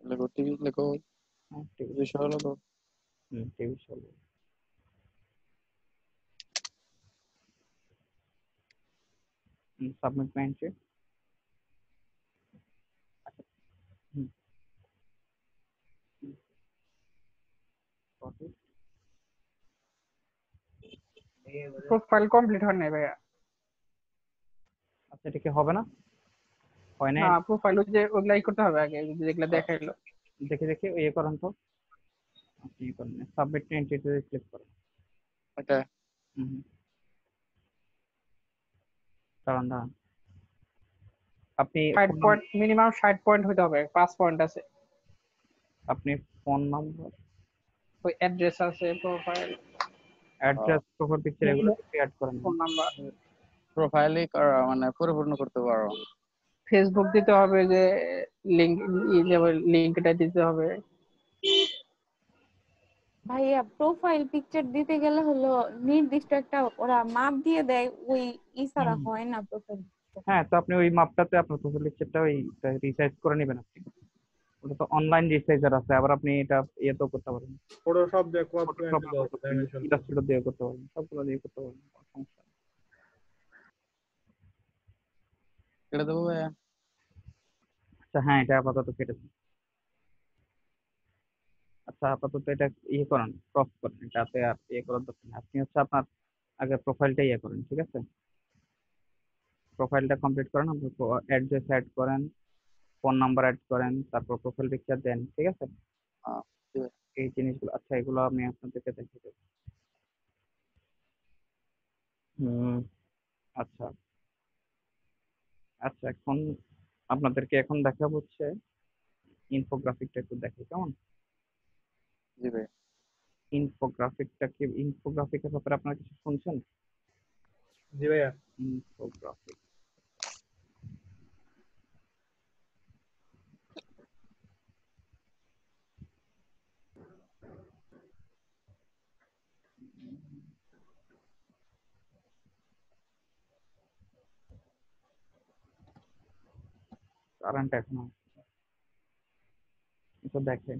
লেখো টিভি, লেখো হ্যাঁ টিভি, বিষয় logo. TV show logo, submit পেন্ট্রি। হুম হুম, copy। প্রোফাইল কমপ্লিট হয় নাই ভাইয়া। আচ্ছা এটা কি হবে না, হয় না? না, প্রোফাইল যে ওগুলাই করতে হবে আগে, যেগুলো দেখাইলো। দেখে দেখে ইয়ে করেন তো, আপনি ইয়ে করেন, সাবমিট পেন্ট্রিতে ক্লিক করেন। এটা হুম দাঁড়ান দাঁড়ান, আপনি 60 পয়েন্ট, মিনিমাম 60 পয়েন্ট হইতে হবে, 5 পয়েন্ট আছে। আপনি ফোন নাম্বার, ওই অ্যাড্রেস আছে, প্রোফাইল, অ্যাড্রেস, প্রোফাইল পিকচার, এগুলো কিছু অ্যাড করেন না। Phone number. প্রোফাইলই করা মানে পরিপূর্ণ করতে পারো। ফেসবুক দিতে হবে, যে লিংক, লিংকটা দিতে হবে। ভাইয়া প্রোফাইল পিকচার দিতে গেলে হলো নির্দিষ্ট একটা ওরা মাপ দিয়ে দেয়, ওই ছাড়া হুম। হয় না প্রোফাইল। হ্যাঁ তো আপনি ওই মাপটাতে আপনার প্রোফাইল পিকচারটা ওই রিসাইজ করে নেবেন আপনি। ওটা তো অনলাইন রিসাইজার আছে, আবার আপনি এটা ইয়েতেও করতে পারেন, ফটোশপ দিয়ে copy Photoshop and dimension Illustrator দিয়ে করতে পারেন, সবগুলো দিয়ে করতে পারেন, কোনো সমস্যা নেই। কেটে দেবো ভাইয়া? আচ্ছা হ্যাঁ, এটা আপাতত কেটে দিন। আচ্ছা আপাতত এটা ইয়ে করেন, ক্রস করেন, এটাতে আর ইয়ে করার দরকার নেই। আপনি হচ্ছে আপনার আগে প্রোফাইলটা ইয়ে করেন, ঠিক আছে? প্রোফাইলটা কমপ্লিট করেন, আপনার অ্যাড্রেস অ্যাড করেন, ফোন নাম্বার অ্যাড করেন, তারপর প্রোফাইল পিকচার দেন, ঠিক আছে? জি ভাই। এই জিনিসগুলো, আচ্ছা এগুলো আমি আপনাদেরকে দেখিয়ে দেবো। হুম, আচ্ছা আচ্ছা, এখন আপনাদেরকে এখন দেখাবো হচ্ছে ইনফোগ্রাফিকটা একটু দেখে কেমন। জি ভাই। ইনফোগ্রাফিকের ব্যাপারে আপনারা কিছু শুনছেন? জি ভাইয়া। ইনফোগ্রাফিক, কারেন্ট এখন তো দেখেন,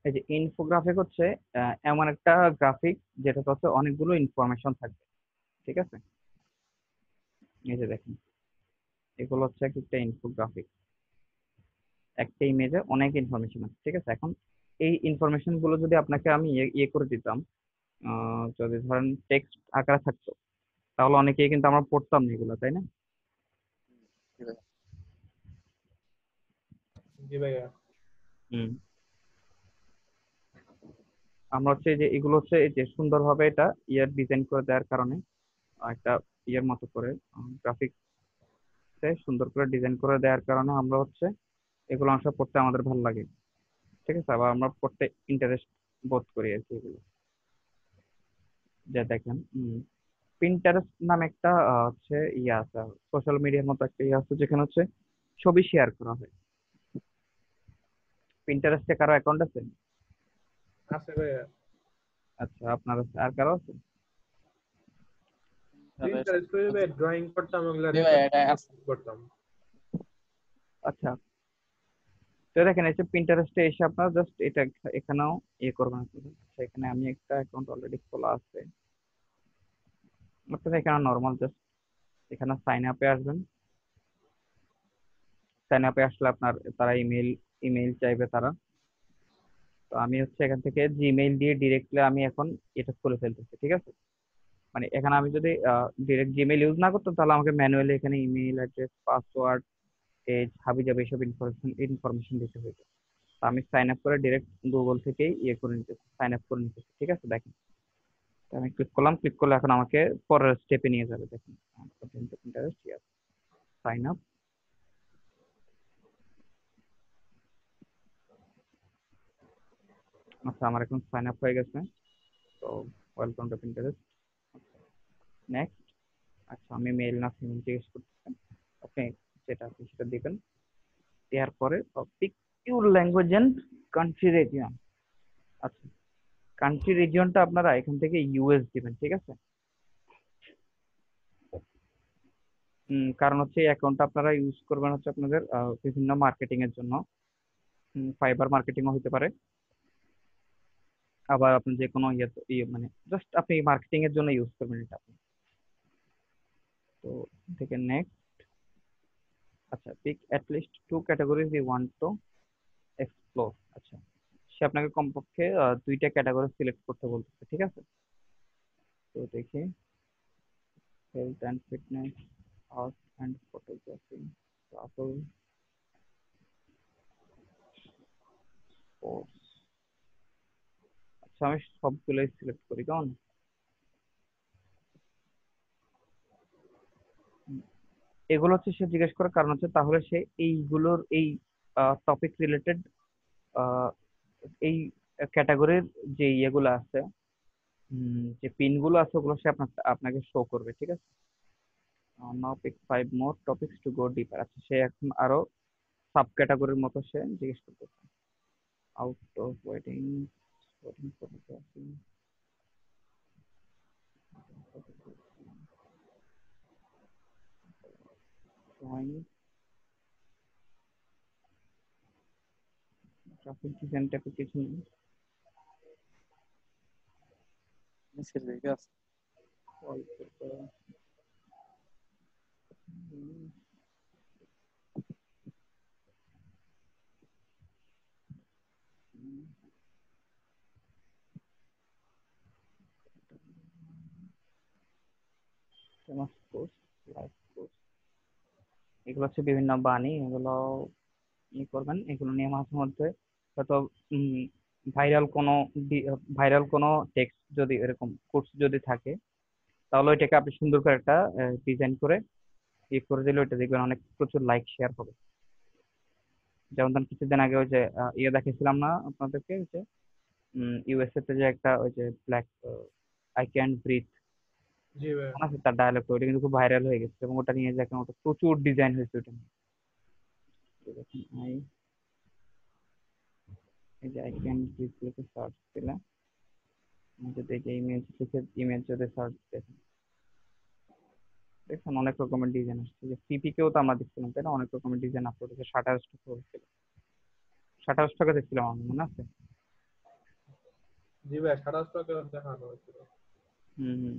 এই যে ইনফোগ্রাফিক হচ্ছে এমন একটা গ্রাফিক যেটাতে হচ্ছে অনেকগুলো ইনফরমেশন থাকবে, ঠিক আছে? এই যে দেখেন, এগুলো হচ্ছে এক একটা ইনফোগ্রাফিক, একটা ইমেজে অনেক ইনফরমেশন আছে, ঠিক আছে? এখন এই ইনফরমেশন গুলো যদি আপনাকে আমি ইয়ে করে দিতাম, যদি ধরেন টেক্সট আকারে থাকতো, তাহলে অনেকেই কিন্তু আমরা পড়তাম না এগুলো, তাই না? জি ভাই। জি ভাইয়া। হুম, আমরা হচ্ছে যে এগুলো হচ্ছে এই যে সুন্দরভাবে এটা ইয়ার ডিজাইন করে দেওয়ার কারণে, একটা ইয়ের মতো করে গ্রাফিক সুন্দর করে ডিজাইন করে দেওয়ার কারণে আমরা হচ্ছে এগুলো অংশ পড়তে আমাদের ভালো লাগে, ঠিক আছে? আবার আমরা পড়তে ইন্টারেস্ট বোধ করি আর কি এগুলো। যে দেখেন, পিন্টারেস্ট নামে একটা হচ্ছে ইয়ে আছে, সোশ্যাল মিডিয়ার মতো একটা ইয়ে আছে যেখানে হচ্ছে ছবি শেয়ার করা হয়। পিন্টারেস্টে কারো অ্যাকাউন্ট আছে? আছে ভাইয়া। আচ্ছা, আপনার আছে? আর কারো আছে? প্রিন্টারেস্ট করে ভাই ড্রয়িং করতাম, ওগুলা জি ভাই, এটা রেফারেন্স আছে। করতাম। আচ্ছা, তো দেখেন এসে পিন্টারেস্টে এসে আপনারা জাস্ট এটা এখানেও ইয়ে করবেন আপনারা। আচ্ছা, এখানে আমি একটা অ্যাকাউন্ট অলরেডি খোলা আছে, আপনারা এখানে নর্মাল জাস্ট এখানে সাইন আপে আসবেন। সাইন আপে আসলে আপনার তারা ইমেল ইমেল চাইবে তারা। তো আমি হচ্ছে এখান থেকে জিমেইল দিয়ে ডিরেক্টলি আমি এখন এটা খুলে ফেলতেছি, ঠিক আছে? মানে এখানে আমি যদি ডিরেক্ট জিমেইল ইউজ না করতাম তাহলে আমাকে ম্যানুয়ালি এখানে ইমেল অ্যাড্রেস, পাসওয়ার্ড, এজ, হাবি জাবি এসব ইনফরমেশন দিতে হইতো। তো আমি সাইন আপ করে ডিরেক্ট গুগল থেকেই ইয়ে করে নিতেছি, সাইন আপ করে নিতেছি, ঠিক আছে? দেখেন, তো আমি ক্লিক করলাম, ক্লিক করলে এখন আমাকে পরের স্টেপে নিয়ে যাবে। দেখেন, সাইন আপ। আচ্ছা, আমার এখন সাইন আপ হয়ে গেছে। তো ওয়েলকাম টু পিন্টারেস্ট, নেক্সট। আচ্ছা, আমি মেইল না ফিমেল জিজ্ঞেস করতেছি, আপনি যেটা আপনি সেটা দিবেন। দেওয়ার পরে pick your language and country region. আচ্ছা, কান্ট্রি রিজিয়নটা আপনারা এখান থেকে ইউএস দিবেন, ঠিক আছে? কারণ হচ্ছে এই অ্যাকাউন্টটা আপনারা ইউজ করবেন হচ্ছে আপনাদের বিভিন্ন মার্কেটিং এর জন্য, ফাইবার মার্কেটিংও হতে পারে, আবার আপনি যে কোনো ইয়ে মানে জাস্ট আপনি মার্কেটিং এর জন্য ইউজ করবেন এটা আপনি। তো থেকে নেক্সট। আচ্ছা, pick at least 2 categories you want to explore. আচ্ছা, সে আপনাকে কমপক্ষে 2টা ক্যাটাগরি সিলেক্ট করতে বলতেছে, ঠিক আছে? তো দেখি, health and fitness, art and photography, travel, sports. আচ্ছা, আমি সবগুলোই সিলেক্ট করি কেমন। এগুলো হচ্ছে সে জিজ্ঞেস করার কারণ হচ্ছে তাহলে সে এইগুলোর এই টপিক রিলেটেড এই ক্যাটাগরির যে ইয়েগুলো আছে, যে পিনগুলো আছে ওগুলো সে আপনাকে শো করবে, ঠিক আছে? Now pick 5 more topics to go deeper. আচ্ছা, সে এখন আরো সাব ক্যাটাগরির মতো সে জিজ্ঞেস করতেছে। Out of waiting, waiting photography, drawing, graphic design টাইপের কিছু নেই। নিচের দিকে আছে। ফেমাস কোর্স, লাইভ কোর্স, এগুলো হচ্ছে বিভিন্ন বাণী, এগুলো করবেন। এগুলো নিয়ে মাঝে মধ্যে হয়তো ভাইরাল কোনো টেক্সট যদি এরকম কোর্স যদি থাকে, তাহলে ওইটাকে আপনি সুন্দর করে একটা ডিজাইন করে করে দিলে ওইটা দেখবেন অনেক প্রচুর লাইক শেয়ার হবে। যেমন ধরুন কিছুদিন আগে ওই যে দেখেছিলাম না আপনাদেরকে, ওই যে ইউএসএ তে যে একটা ওই যে ব্ল্যাক আই ক্যান ব্রিথ, জি ভাইয়া। মনে আছে তার ডায়লগটা, ওইটা কিন্তু খুব ভাইরাল হয়ে গেছে এবং ওটা নিয়ে যে এখন ওটা প্রচুর ডিজাইন হয়েছে ওটা নিয়ে। এই যে আই ক্যান ব্রিথ লিখে সার্চ দিলে, যদি এই যে ইমেজ লিখে ইমেজ যদি সার্চ দেখেন, দেখছেন অনেক রকমের ডিজাইন আসছে। যে সিপি-কেও তো আমরা দেখছিলাম, তাই না? অনেক রকমের ডিজাইন আপলোড হয়েছে। শাটারস্টক হয়েছিল, শাটারস্টকে দেখছিলাম আমি, মনে আছে? জি ভাইয়া, 27 টাকা দেখানো হয়েছিল। হুম হুম।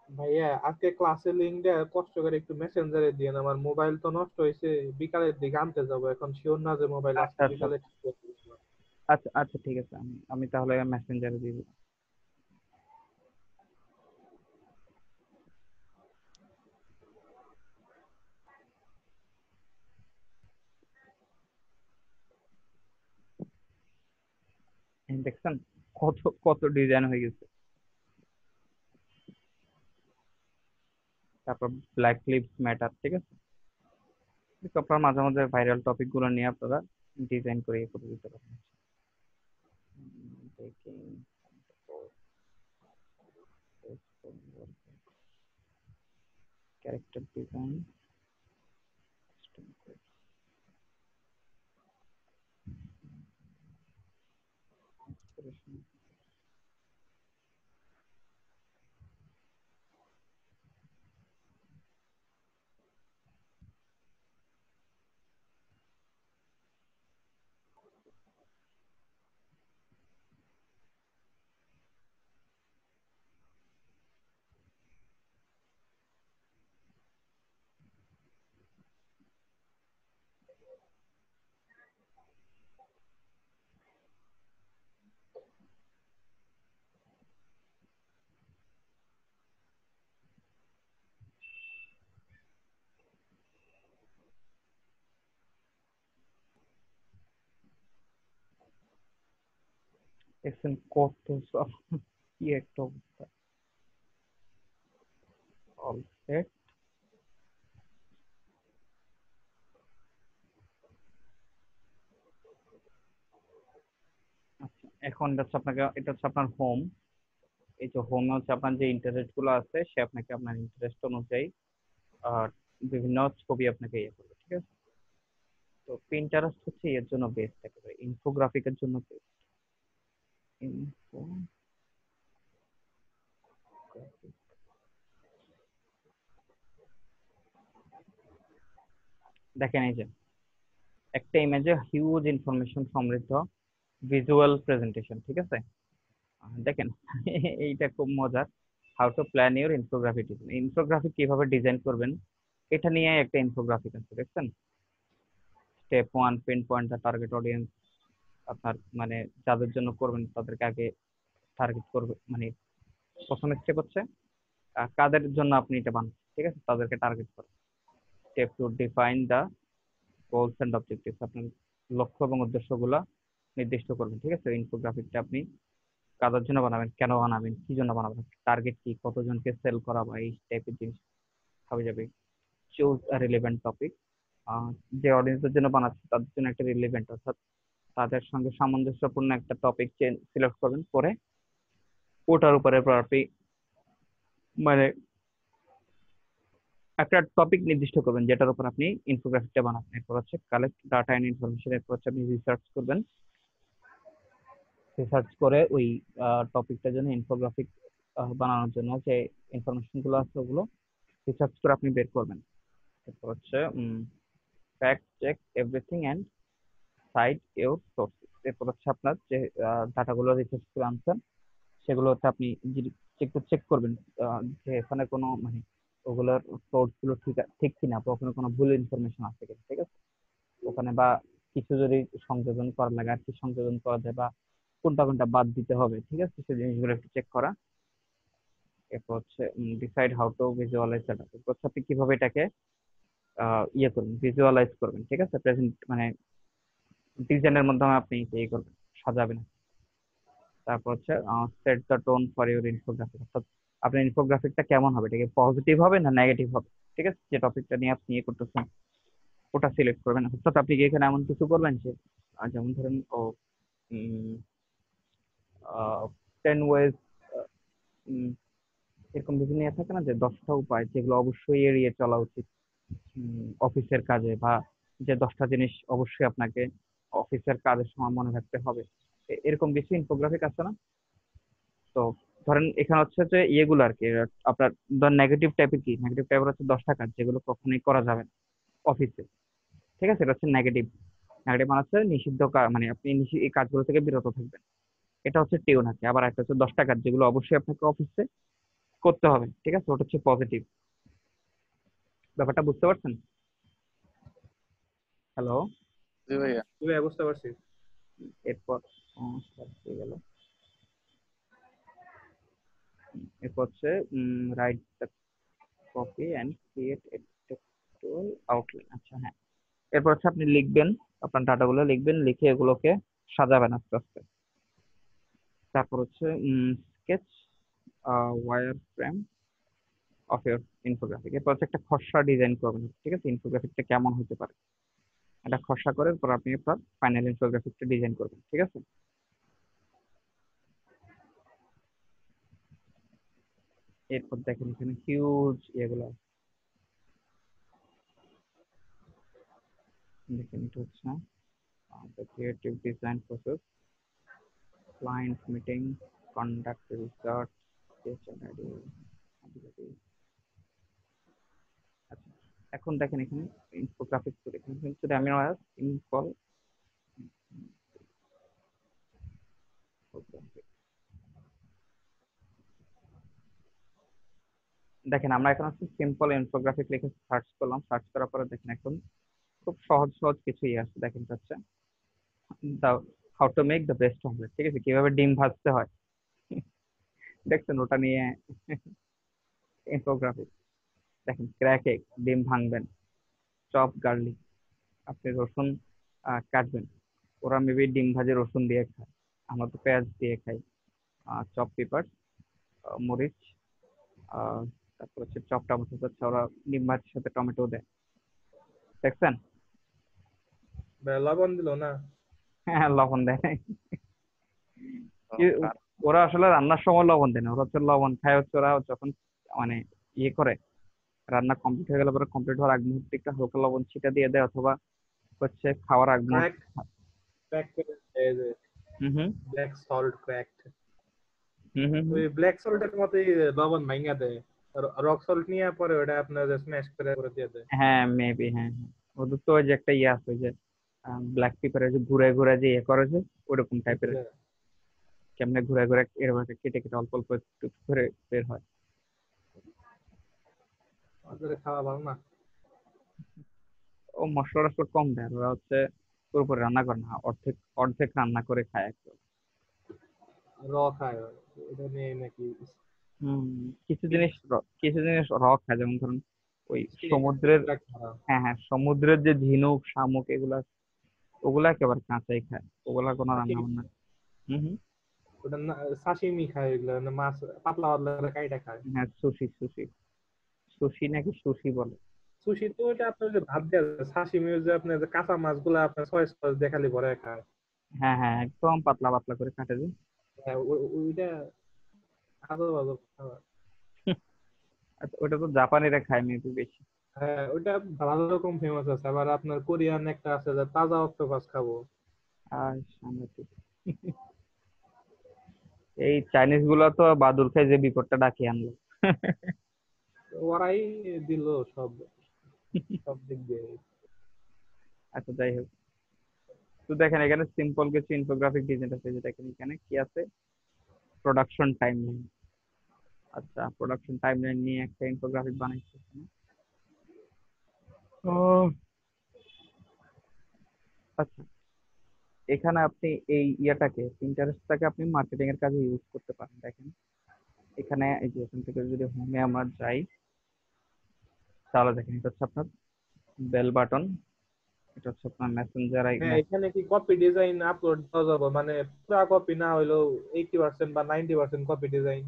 ভাইয়া আজকে ক্লাসের লিঙ্কটা কষ্ট করে একটু মেসেঞ্জারে দিয়ে, আমার মোবাইল তো নষ্ট হয়েছে, বিকালের দিকে আনতে যাবো, এখন শিওর না যে মোবাইল আচ্ছা আজকে আচ্ছা বিকালে ঠিক করতে পারবো। আচ্ছা আচ্ছা, ঠিক আছে, আমি আমি তাহলে মেসেঞ্জারে দিয়ে দিই। দেখছেন কত কত ডিজাইন হয়ে গেছে। তারপর ব্ল্যাক লিভস ম্যাটার, ঠিক আছে? আপনার মাঝে মাঝে ভাইরাল টপিক গুলো নিয়ে আপনারা ডিজাইন করে করে দিতে পারেন। ক্যারেক্টার ডিজাইন, দেখছেন কত সব, কি একটা অবস্থা। All set. আচ্ছা, এখন হচ্ছে আপনাকে, এটা হচ্ছে আপনার হোম। এই যে হোমে হচ্ছে আপনার যে ইন্টারেস্ট গুলো আছে, সে আপনাকে আপনার ইন্টারেস্ট অনুযায়ী আর বিভিন্ন ছবি আপনাকে ইয়ে করবে, ঠিক আছে? তো পিন্টারেস্ট হচ্ছে এর জন্য বেস্ট, একেবারে ইনফোগ্রাফিকের জন্য বেস্ট। ইনফোগ্রাফিক, দেখেন এই যে একটা ইমেজে হিউজ ইনফরমেশন সমৃদ্ধ ভিজুয়াল প্রেজেন্টেশন, ঠিক আছে? দেখেন এইটা খুব মজার। How to plan your infographic design, infographic কিভাবে ডিজাইন করবেন এটা নিয়ে একটা ইনফোগ্রাফিক আছে, দেখছেন? Step 1, pin point the target audience. আপনার মানে যাদের জন্য করবেন তাদেরকে আগে টার্গেট করবে, মানে প্রথম স্টেপ হচ্ছে কাদের জন্য আপনি এটা বানান, ঠিক আছে? তাদেরকে টার্গেট করে। Step 2, define the goals and objectives. আপনার লক্ষ্য এবং উদ্দেশ্যগুলো নির্দিষ্ট করবেন, ঠিক আছে? ইনফোগ্রাফিকটা আপনি কাদের জন্য বানাবেন, কেন বানাবেন, কি জন্য বানাবেন, টার্গেট কি, কতজনকে সেল করা বা এই টাইপের জিনিস হবে যাবে। চুজ আ রিলেভেন্ট টপিক, যে অডিয়েন্সের জন্য বানাচ্ছে তাদের জন্য একটা রিলেভেন্ট, অর্থাৎ তাদের সঙ্গে সামঞ্জস্যপূর্ণ একটা টপিক সিলেক্ট করবেন, করে ওটার উপরে আপনি মানে একটা টপিক নির্দিষ্ট করবেন যেটার উপর আপনি ইনফোগ্রাফিকটা বানাবেন। এরপর হচ্ছে কালেক্ট ডাটা এন্ড ইনফরমেশন, এরপর হচ্ছে আপনি রিসার্চ করবেন। রিসার্চ করে ওই টপিকটার জন্য ইনফোগ্রাফিক বানানোর জন্য যে ইনফরমেশন গুলো আছে ওগুলো রিসার্চ করে আপনি বের করবেন। এরপর হচ্ছে fact check everything and cite your sources. এরপর হচ্ছে আপনার যে ডাটাগুলো রিসার্চ করে আনছেন সেগুলো হচ্ছে আপনি একটু চেক করবেন যে এখানে কোনো মানে ওগুলোর সোর্স গুলো ঠিক কিনা, বা ওখানে কোনো ভুল ইনফরমেশন আছে কিনা, ঠিক আছে? ওখানে বা কিছু যদি সংযোজন করা লাগে আর কি সংযোজন করা যায়, বা কোনটা কোনটা বাদ দিতে হবে, ঠিক আছে, সেই জিনিসগুলো একটু চেক করা। এরপর হচ্ছে decide how to visualise data. এরপর হচ্ছে আপনি কিভাবে এটাকে ইয়ে করবেন, ভিজুয়ালাইজ করবেন, ঠিক আছে, প্রেজেন্ট মানে ডিজাইনের মাধ্যমে আপনি ইয়ে করবেন, সাজাবেন। তারপর হচ্ছে set the tone for your infographic, অর্থাৎ আপনার ইনফোগ্রাফিকটা কেমন হবে, এটাকে পজিটিভ হবে না নেগেটিভ হবে, ঠিক আছে, যে টপিকটা নিয়ে আপনি ইয়ে করতেছেন ওটা সিলেক্ট করবেন। অর্থাৎ আপনি কি এখানে এমন কিছু করবেন যে যেমন ধরেন 10 ওয়েজ, এরকম বিভিন্ন ইয়ে থাকে না যে 10টা উপায় যেগুলো অবশ্যই এড়িয়ে চলা উচিত অফিসের কাজে, বা যে 10টা জিনিস অবশ্যই আপনাকে অফিসের কাজের সময় মনে রাখতে হবে, এরকম বেশি ইনফোগ্রাফিক আছে না? তো ধরেন এখানে হচ্ছে যে ইয়েগুলো আর কি, আপনার নেগেটিভ টাইপের, কি নেগেটিভ টাইপের হচ্ছে 10টা কাজ যেগুলো কখনোই করা যাবে না অফিসে, ঠিক আছে, এটা হচ্ছে নেগেটিভ। নেগেটিভ মানে হচ্ছে নিষিদ্ধ কাজ, মানে আপনি এই কাজগুলো থেকে বিরত থাকবেন, এটা হচ্ছে টিউন আছে। আবার একটা হচ্ছে 10টা কাজ যেগুলো অবশ্যই আপনাকে অফিসে করতে হবে, ঠিক আছে, ওটা হচ্ছে পজিটিভ। ব্যাপারটা বুঝতে পারছেন? হ্যালো? জি ভাইয়া। বুঝতে পারছি। এরপর হয়ে গেল, এরপর হচ্ছে write the copy and create a textual outline. আচ্ছা হ্যাঁ, এরপর হচ্ছে আপনি লিখবেন, আপনার ডাটাগুলো লিখবেন, লিখে এগুলোকে সাজাবেন আস্তে আস্তে। তারপর হচ্ছে sketch wireframe of your infographic. এরপর হচ্ছে একটা খসড়া ডিজাইন করবেন, ঠিক আছে, ইনফোগ্রাফিকটা কেমন হতে পারে এটা খসড়া করে এরপর আপনি আপনার ফাইনাল ইনফোগ্রাফিকটা ডিজাইন করবেন, ঠিক আছে। এরপর দেখেন এখানে হিউজ এগুলো দেখেন, এটা হচ্ছে the creative design process, client meeting, conduct research, sketch and idea. আচ্ছা, এখন দেখেন এখানে ইনফোগ্রাফিক করে এখানে কিন্তু আমি ইনফো দেখেন আমরা এখন হচ্ছে সিম্পল ইনফোগ্রাফিক লিখে সার্চ করলাম, সার্চ করার পরে দেখেন এখন খুব সহজ সহজ কিছুই আছে। দেখেন হচ্ছে how to make the best omelette, ঠিক আছে, কিভাবে ডিম ভাজতে হয় দেখছেন, ওটা নিয়ে ইনফোগ্রাফিক। দেখেন ক্র্যাক এগ, ডিম ভাঙবেন, চপ গার্লিক, আপনি রসুন কাটবেন, ওরা মেবি ডিম ভাজে রসুন দিয়ে খায়, আমরা তো পেঁয়াজ দিয়ে খাই। চপ পেপার, মরিচ, তারপর হচ্ছে চপ টমেটো, হচ্ছে ওরা ডিম ভাজির সাথে টমেটো দেয়, দেখছেন? লবণ দিল না? হ্যাঁ লবণ দেয় নাই। ওরা আসলে রান্নার সময় লবণ দেয় না, ওরা হচ্ছে লবণ খায় হচ্ছে ওরা যখন মানে ইয়ে করে রান্না কমপ্লিট হয়ে গেলে পরে, কমপ্লিট হওয়ার আগ মুহূর্তে একটা হালকা লবণ ছিটা দিয়ে দেয়, অথবা হচ্ছে খাওয়ার আগ মুহূর্তে। ক্র্যাক করে এই যে ব্ল্যাক সল্ট ক্র্যাকড, ওই ব্ল্যাক সল্টের মতোই লবণ ভাঙা দেয়, রক সল্ট নিয়ে পরে ওটা আপনার স্ম্যাশ করে করে দিয়ে দেয়। হ্যাঁ মেবি, হ্যাঁ হ্যাঁ, ওদের তো ওই যে একটা ইয়ে আছে যে ব্ল্যাক পেপারে যে ঘুরে ঘুরে যে ইয়ে করে যে ওরকম টাইপের, কেমনে ঘুরে ঘুরে এরকম একটা কেটে কেটে অল্প অল্প একটু করে বের হয়। ওদের খাওয়া ভালো না। ও মশলা টসলা কম দেয়, ওরা হচ্ছে পুরোপুরি রান্না করে না, অর্ধেক অর্ধেক রান্না করে খায় একদম। র খায় এটা নিয়ে নাকি? কিছু জিনিস র খায়, যেমন ধরুন ওই সমুদ্রের, হ্যাঁ হ্যাঁ, সমুদ্রের যে ঝিনুক শামুক এগুলা, ওগুলা একেবারে কাঁচাই খায়, ওগুলা কোনো রান্না বান্না। ওটা সাশিমি খায়, এগুলো মাছ পাতলা পাতলা করে কাইটা খায়। হ্যাঁ সুশি, সুশি সুশি নাকি সুশি বলে। সুশি তো ওটা আপনার যে ভাত দেওয়া, সাশিমি যে আপনার যে কাঁচা মাছগুলো আপনার সয়া সস দেখালি ভরে খায়। হ্যাঁ হ্যাঁ, একদম পাতলা পাতলা করে কাটে যে। হ্যাঁ ওইটা আজব আজব খাবার। ওটা তো জাপানিরা খায় মেবি বেশি। হ্যাঁ ওইটা ভালো রকম ফেমাস আছে। আবার আপনার কোরিয়ান একটা আছে যে তাজা অক্টোপাস খাবো। আর সাংঘাতিক। এই চাইনিজ গুলো তো বাদুর খাই যে বিপদটা ডাকিয়ে আনলো। ওরাই দিল সব সব দিক দিয়ে। আচ্ছা যাই হোক, তো দেখেন এখানে সিম্পল কিছু ইনফোগ্রাফিক ডিজাইন আছে, যে দেখেন এখানে কি আছে, প্রোডাকশন টাইমলাইন। আচ্ছা প্রোডাকশন টাইমলাইন নিয়ে একটা ইনফোগ্রাফিক বানাইছি এখানে। ও আচ্ছা, এখানে আপনি এই ইয়েটাকে পিন্টারেস্টটাকে আপনি মার্কেটিং এর কাজে ইউজ করতে পারেন। দেখেন এখানে এই যে এখান থেকে যদি হোমে আমরা যাই, তাহলে দেখেন এটা হচ্ছে আপনার বেল বাটন, এটা হচ্ছে আপনার মেসেঞ্জার। হ্যাঁ, এখানে কি কপি ডিজাইন আপলোড দেওয়া যাবে? মানে পুরো কপি না হইলেও 80% বা 90% কপি ডিজাইন।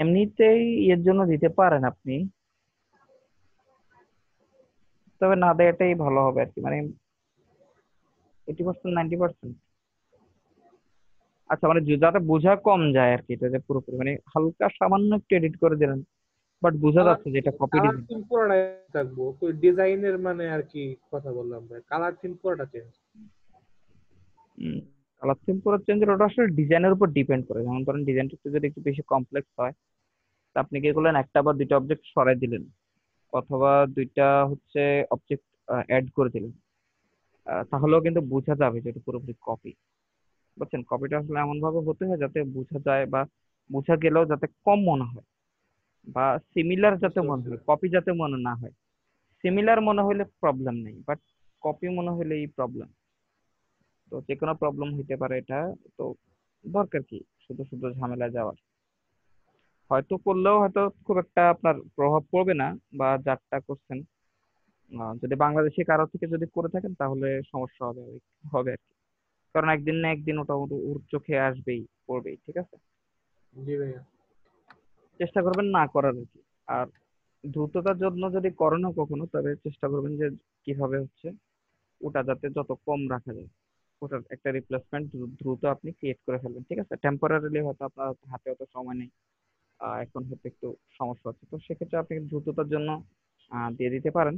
এমনিতেই এর জন্য দিতে পারেন আপনি, তবে না দেওয়াটাই ভালো হবে আর কি, মানে 80% 90%। আচ্ছা, মানে যাতে বোঝা কম যায় আর কি, এটা যে পুরোপুরি মানে হালকা সামান্য একটু এডিট করে দিলেন, বাট বোঝা কালার যাচ্ছে যে এটা কপি কালার ডিজাইন। থিম পুরোটাই থাকবো, তো ডিজাইনের মানে আর কি কথা বললাম ভাই, কালার থিম পুরোটা চেঞ্জ। কালার থিম পুরো চেঞ্জ, ওটা আসলে ডিজাইনের উপর ডিপেন্ড করে। যেমন ধরেন ডিজাইনটা একটু যদি একটু বেশি কমপ্লেক্স হয়, তা আপনি কি করলেন, একটা বা দুইটা অবজেক্ট সরাই দিলেন, অথবা দুইটা হচ্ছে অবজেক্ট অ্যাড করে দিলেন, তাহলেও কিন্তু বোঝা যাবে যে এটা পুরোপুরি কপি। বুঝছেন, কপিটা আসলে এমন ভাবে হতে হয় যাতে বোঝা যায়, বা বোঝা গেলেও যাতে কম মনে হয়, বা সিমিলার যাতে বুঝতে মনে পারছি হয়, ভাই। কপি যাতে মনে না হয়। সিমিলার মনে হলে প্রবলেম নেই, বাট কপি মনে হলেই প্রবলেম। তো যে কোনো প্রবলেম হইতে পারে এটা। তো দরকার কি শুধু শুধু ঝামেলা যাওয়ার? হয়তো করলেও হয়তো খুব একটা আপনার প্রভাব পড়বে না, বা যারটা করছেন যদি বাংলাদেশি কারো থেকে যদি করে থাকেন তাহলে সমস্যা হবে হবে আর কি। কারণ একদিন না একদিন ওটা ওর ওর চোখে আসবেই, পড়বেই, ঠিক আছে? জি ভাইয়া। চেষ্টা করবেন না করার আর কি। আর দ্রুততার জন্য যদি করেনও কখনো, তবে চেষ্টা করবেন যে কিভাবে হচ্ছে ওটা যাতে যত কম রাখা যায়, ওটার একটা রিপ্লেসমেন্ট দ্রুত আপনি ক্রিয়েট করে ফেলবেন, ঠিক আছে? টেম্পোরারিলি হয়তো আপনার হাতে অত সময় নেই, এখন হয়তো একটু সমস্যা হচ্ছে, তো সেক্ষেত্রে আপনি দ্রুততার জন্য দিয়ে দিতে পারেন,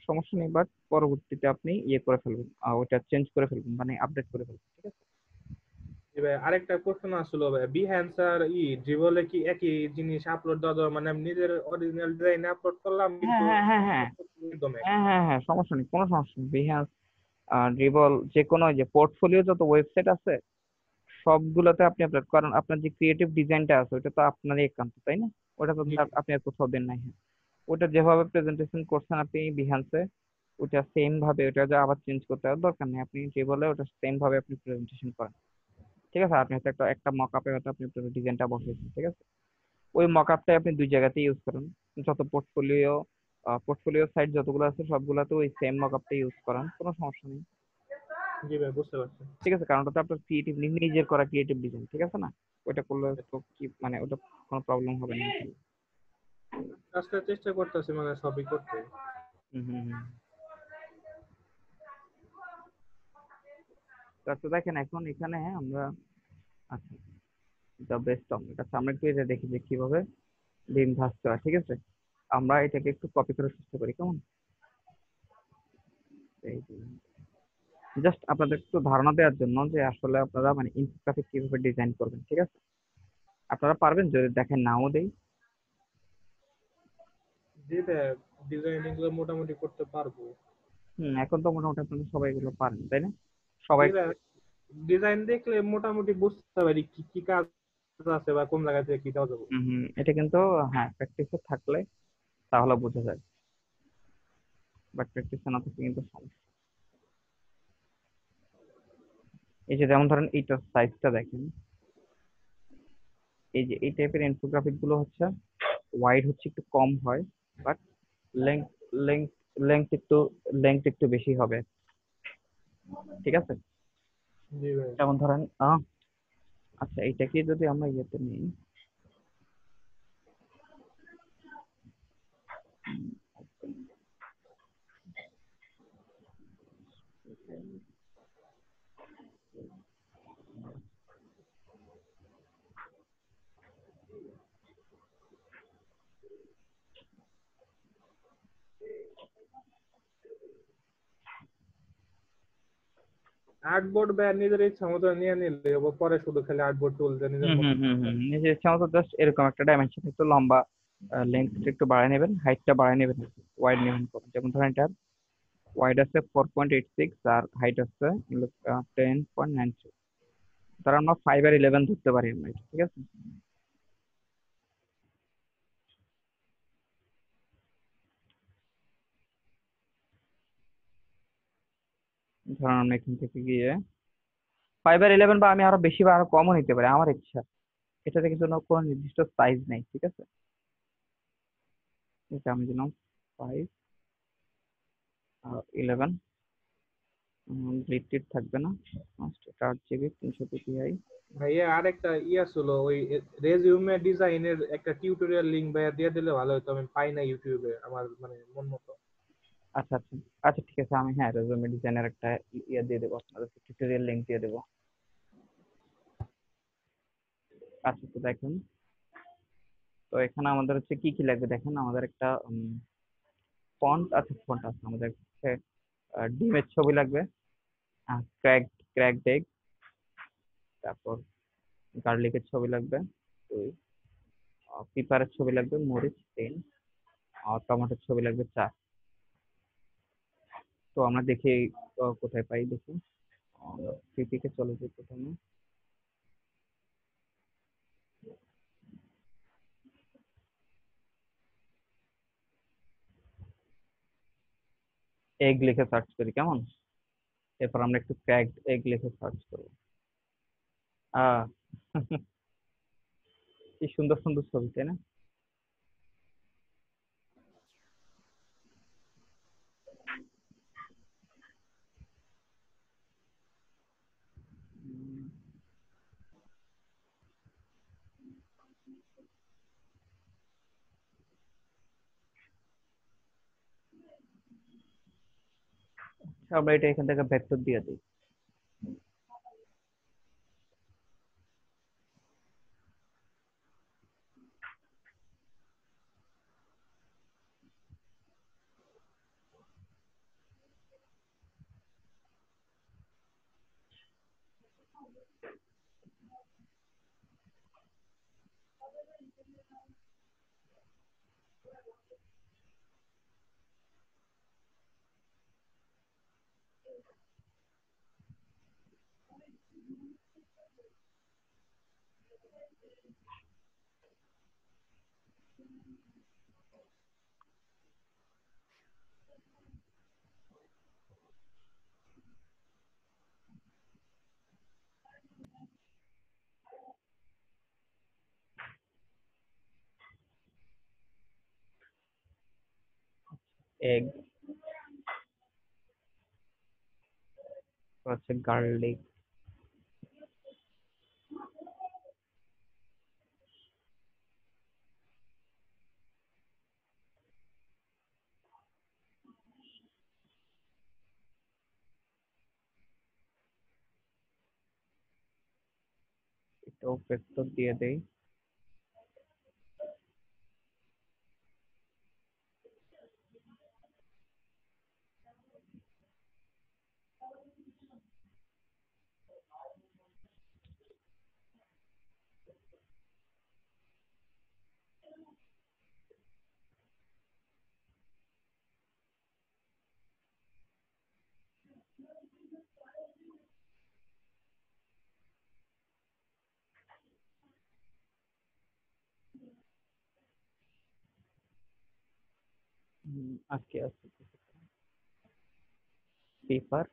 সমস্যা নেই। বাট পরবর্তীতে আপনি ইয়ে করে ফেলবেন, ওটা চেঞ্জ করে ফেলবেন, মানে আপডেট করে ফেলবেন, ঠিক আছে? জি ভাই, আরেকটা প্রশ্ন আসলো ভাই, বিহ্যান্স আর ড্রিবলে কি একই জিনিস আপলোড দেওয়া যাবে? মানে আমি নিজের অরিজিনাল ডিজাইন আপলোড করলাম হ্যাঁ কিন্তু হ্যাঁ হ্যাঁ হ্যাঁ একদম এক। হ্যাঁ, সমস্যা নেই, কোনো সমস্যা নেই। বিহ্যান্স, ড্রিবল, যে কোনো যে পোর্টফোলিও যত ওয়েবসাইট আছে সবগুলোতে আপনি আপলোড করেন। আপনার যে ক্রিয়েটিভ ডিজাইনটা আছে ওটা তো আপনারই একান্ত, তাই না? ওটা তো জি আপনি আর কোথাও দেন নাই। হ্যাঁ, ওটা যেভাবে প্রেজেন্টেশন করছেন আপনি বিহান্সে, ওটা সেম ভাবে, ওটা যে আবার চেঞ্জ করতে হবে দরকার নেই। আপনি যে বলে ওটা সেম ভাবে আপনি প্রেজেন্টেশন করেন, ঠিক আছে? আপনি হয়তো একটা একটা মক আপে হয়তো আপনি ডিজাইনটা বসিয়েছেন, ঠিক আছে? ওই মক আপটাই আপনি দুই জায়গাতে ইউজ করেন। যত পোর্টফোলিও সাইট যতগুলো আছে সবগুলোতে ওই সেম মক আপটা ইউজ করেন, কোনো সমস্যা নেই, জি ভাই, বুঝতে পারছি। ঠিক আছে? কারণ ওটা তো আপনার ক্রিয়েটিভ, নিজের করা ক্রিয়েটিভ ডিজাইন, ঠিক আছে না? ওইটা করলে তো কি মানে ওটা কোনো প্রবলেম হবে না। আজকে চেষ্টা করতেছি মানে সবই করতে। হুম হুম হুম। তো দেখেন এখন এখানে আমরা, আচ্ছা, দ্য বেস্ট অমলেট, আচ্ছা আমরা একটু এটা দেখি যে কিভাবে ডিম ভাজতে হয়, ঠিক আছে? আমরা এটাকে একটু কপি করার চেষ্টা করি, কেমন? এই জাস্ট আপনাদের একটু ধারণা দেওয়ার জন্য যে আসলে আপনারা মানে ইনফোগ্রাফিক কিভাবে ডিজাইন করবেন, ঠিক আছে? আপনারা পারবেন যদি দেখেন, নাও দেই। জি ভাই, ডিজাইনিং গুলো মোটামুটি করতে পারবো। এখন তো মোটামুটি আপনারা সবাই এগুলো পারেন, তাই না? জি সবাই। ভাই, ডিজাইন দেখলে মোটামুটি বুঝতে পারি কি কি কাজ আছে বা কোন জায়গা থেকে কি দেওয়া যাবে। এটা কিন্তু, হ্যাঁ, প্র্যাকটিসে থাকলে তাহলে বোঝা যায়, বাট প্র্যাকটিসে না থাকলে কিন্তু সমস্যা। এই যে যেমন ধরেন এইটার সাইজটা দেখেন, এই যে এই টাইপের ইনফোগ্রাফিক গুলো হচ্ছে ওয়াইড হচ্ছে একটু কম হয়, বাট লেংথ লেংথ লেংথ একটু লেংথ একটু বেশি হবে, ঠিক আছে? জি ভাই। যেমন ধরেন আচ্ছা এইটাকে যদি আমরা ইয়েতে নিই, আর্টবোর্ড বা নিজের ইচ্ছা মতো নিয়ে নিলে এবার পরে শুধু খালি আর্টবোর্ড তুলতে নিজের মতো। নিজের ইচ্ছা মতো জাস্ট এরকম একটা ডাইমেনশন একটু লম্বা, লেন্থটা একটু বাড়ায় নেবেন, হাইটটা বাড়ায় নেবেন, ওয়াইড নেবেন কম। যেমন ধরেন এটা ওয়াইড আছে 4.86 আর হাইট আছে 10.92, তার আমরা 5 আর 11 ধরতে পারি আমরা এটা, ঠিক আছে? ধরুন আমরা এখান থেকে গিয়ে 5/11 বা আমি আরো বেশি বা আরো কমও নিতে পারি, আমার ইচ্ছা। এটাতে কিন্তু কোনো নির্দিষ্ট সাইজ নেই, ঠিক আছে। এটা আমি দিলাম 5/11। গ্লিড থাকবে না, 8 GB 300 ppi। ভাইয়া আরেকটা ইয়া ছিল, ওই রেজিউমে ডিজাইনের একটা টিউটোরিয়াল লিংক ভাইয়া দিয়ে দিলে ভালো হতো, আমি পাই না ইউটিউবে আমার মানে মন মতো। আচ্ছা আচ্ছা আচ্ছা, ঠিক আছে, আমি হ্যাঁ রেজুমে ডিজাইনের একটা ইয়ে দিয়ে দেবো, আপনাদের টিউটোরিয়াল লিংক দিয়ে দেবো। আচ্ছা, তো দেখুন, তো এখানে আমাদের হচ্ছে কি কি লাগবে দেখেন। আমাদের একটা ফন্ট আছে, আমাদের হচ্ছে ডিমের ছবি লাগবে, ক্র্যাক এগ, তারপর গার্লিকের ছবি লাগবে 2, পিপারের ছবি লাগবে, মরিচ 3, আর টমেটোর ছবি লাগবে 4। তো আমরা দেখি কোথায় পাই, দেখি সিপিকে চলে যাই প্রথমে। এগ লিখে সার্চ করি, কেমন? এরপর আমরা একটু ক্র্যাকড এগ লিখে সার্চ করবো। আহ কি সুন্দর সুন্দর ছবি, তাই না? আচ্ছা, আমরা এটা এখান থেকে ভেক্টর দিয়ে দিই। এগ হচ্ছে গার্লিক, এটাও ভেক্টর দিয়ে দেই। আজকে আছে পেপার,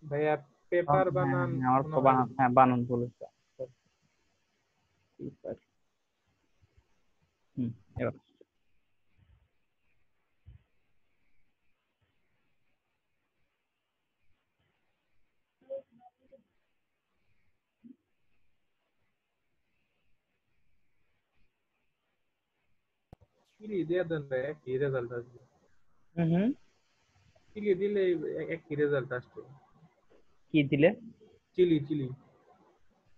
ভাইয়া পেপার হ্যাঁ হ্যাঁ বানান হ্যাঁ, আমার মনে তো হয়। বানান বলেছে। পেপার, এবার চিলি দিয়ে দেন ভাই, একই রেজাল্ট আসবে। হুম। চিলি দিলে একই রেজাল্ট আসবে। কি দিলে? Chilli chilli.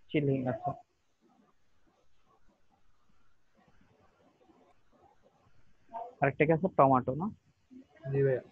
চিলি, আচ্ছা। আরেকটা কি আছে? টমেটো না? জি ভাইয়া।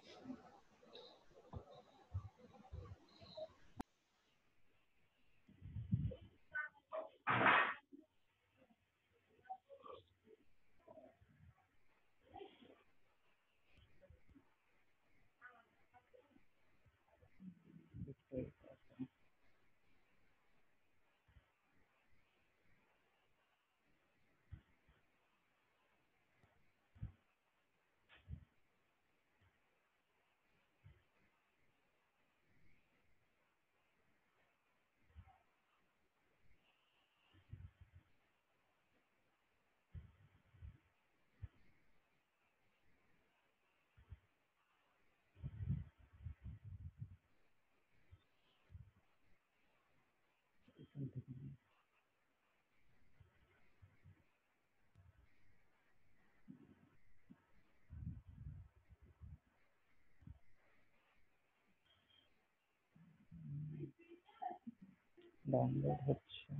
ডাউনলোড হচ্ছে।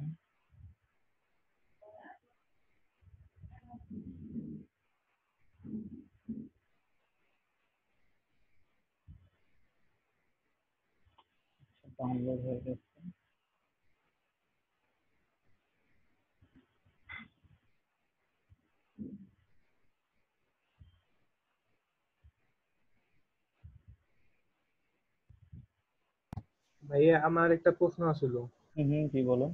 ডাউনলোড হয়ে গেছে। ভাইয়া আমার একটা প্রশ্ন আছিল। কি বলো?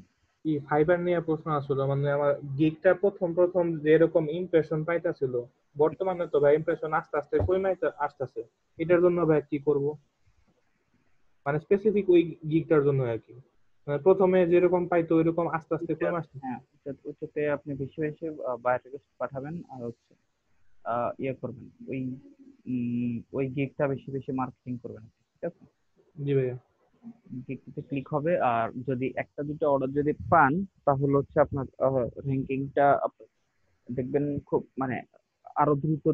কি ফাইবার নিয়ে প্রশ্ন আসলো, মানে আমার গিগটা প্রথম প্রথম যেরকম ইমপ্রেশন পাইতাছিল, বর্তমানে তো ভাই ইমপ্রেশন আস্তে আস্তে কইমাইতে আসতেছে। এটার জন্য ভাই কি করব, মানে স্পেসিফিক ওই গিগটার জন্য আর কি, মানে প্রথমে যেরকম পাইতো ওইরকম আস্তে আস্তে কইমা আসতেছে। হ্যাঁ, ওটাতে আপনি বেশি বেশি বাইরে পাঠাবেন, আর হচ্ছে ইয়ে করবেন, ওই গিগটা বেশি বেশি মার্কেটিং করবেন, ঠিক আছে? জি ভাইয়া। গিগটাতে ক্লিক হবে, আর যদি একটা দুটো অর্ডার যদি পান, তাহলে হচ্ছে আপনার র্যাঙ্কিংটা দেখবেন খুব মানে আরো দ্রুত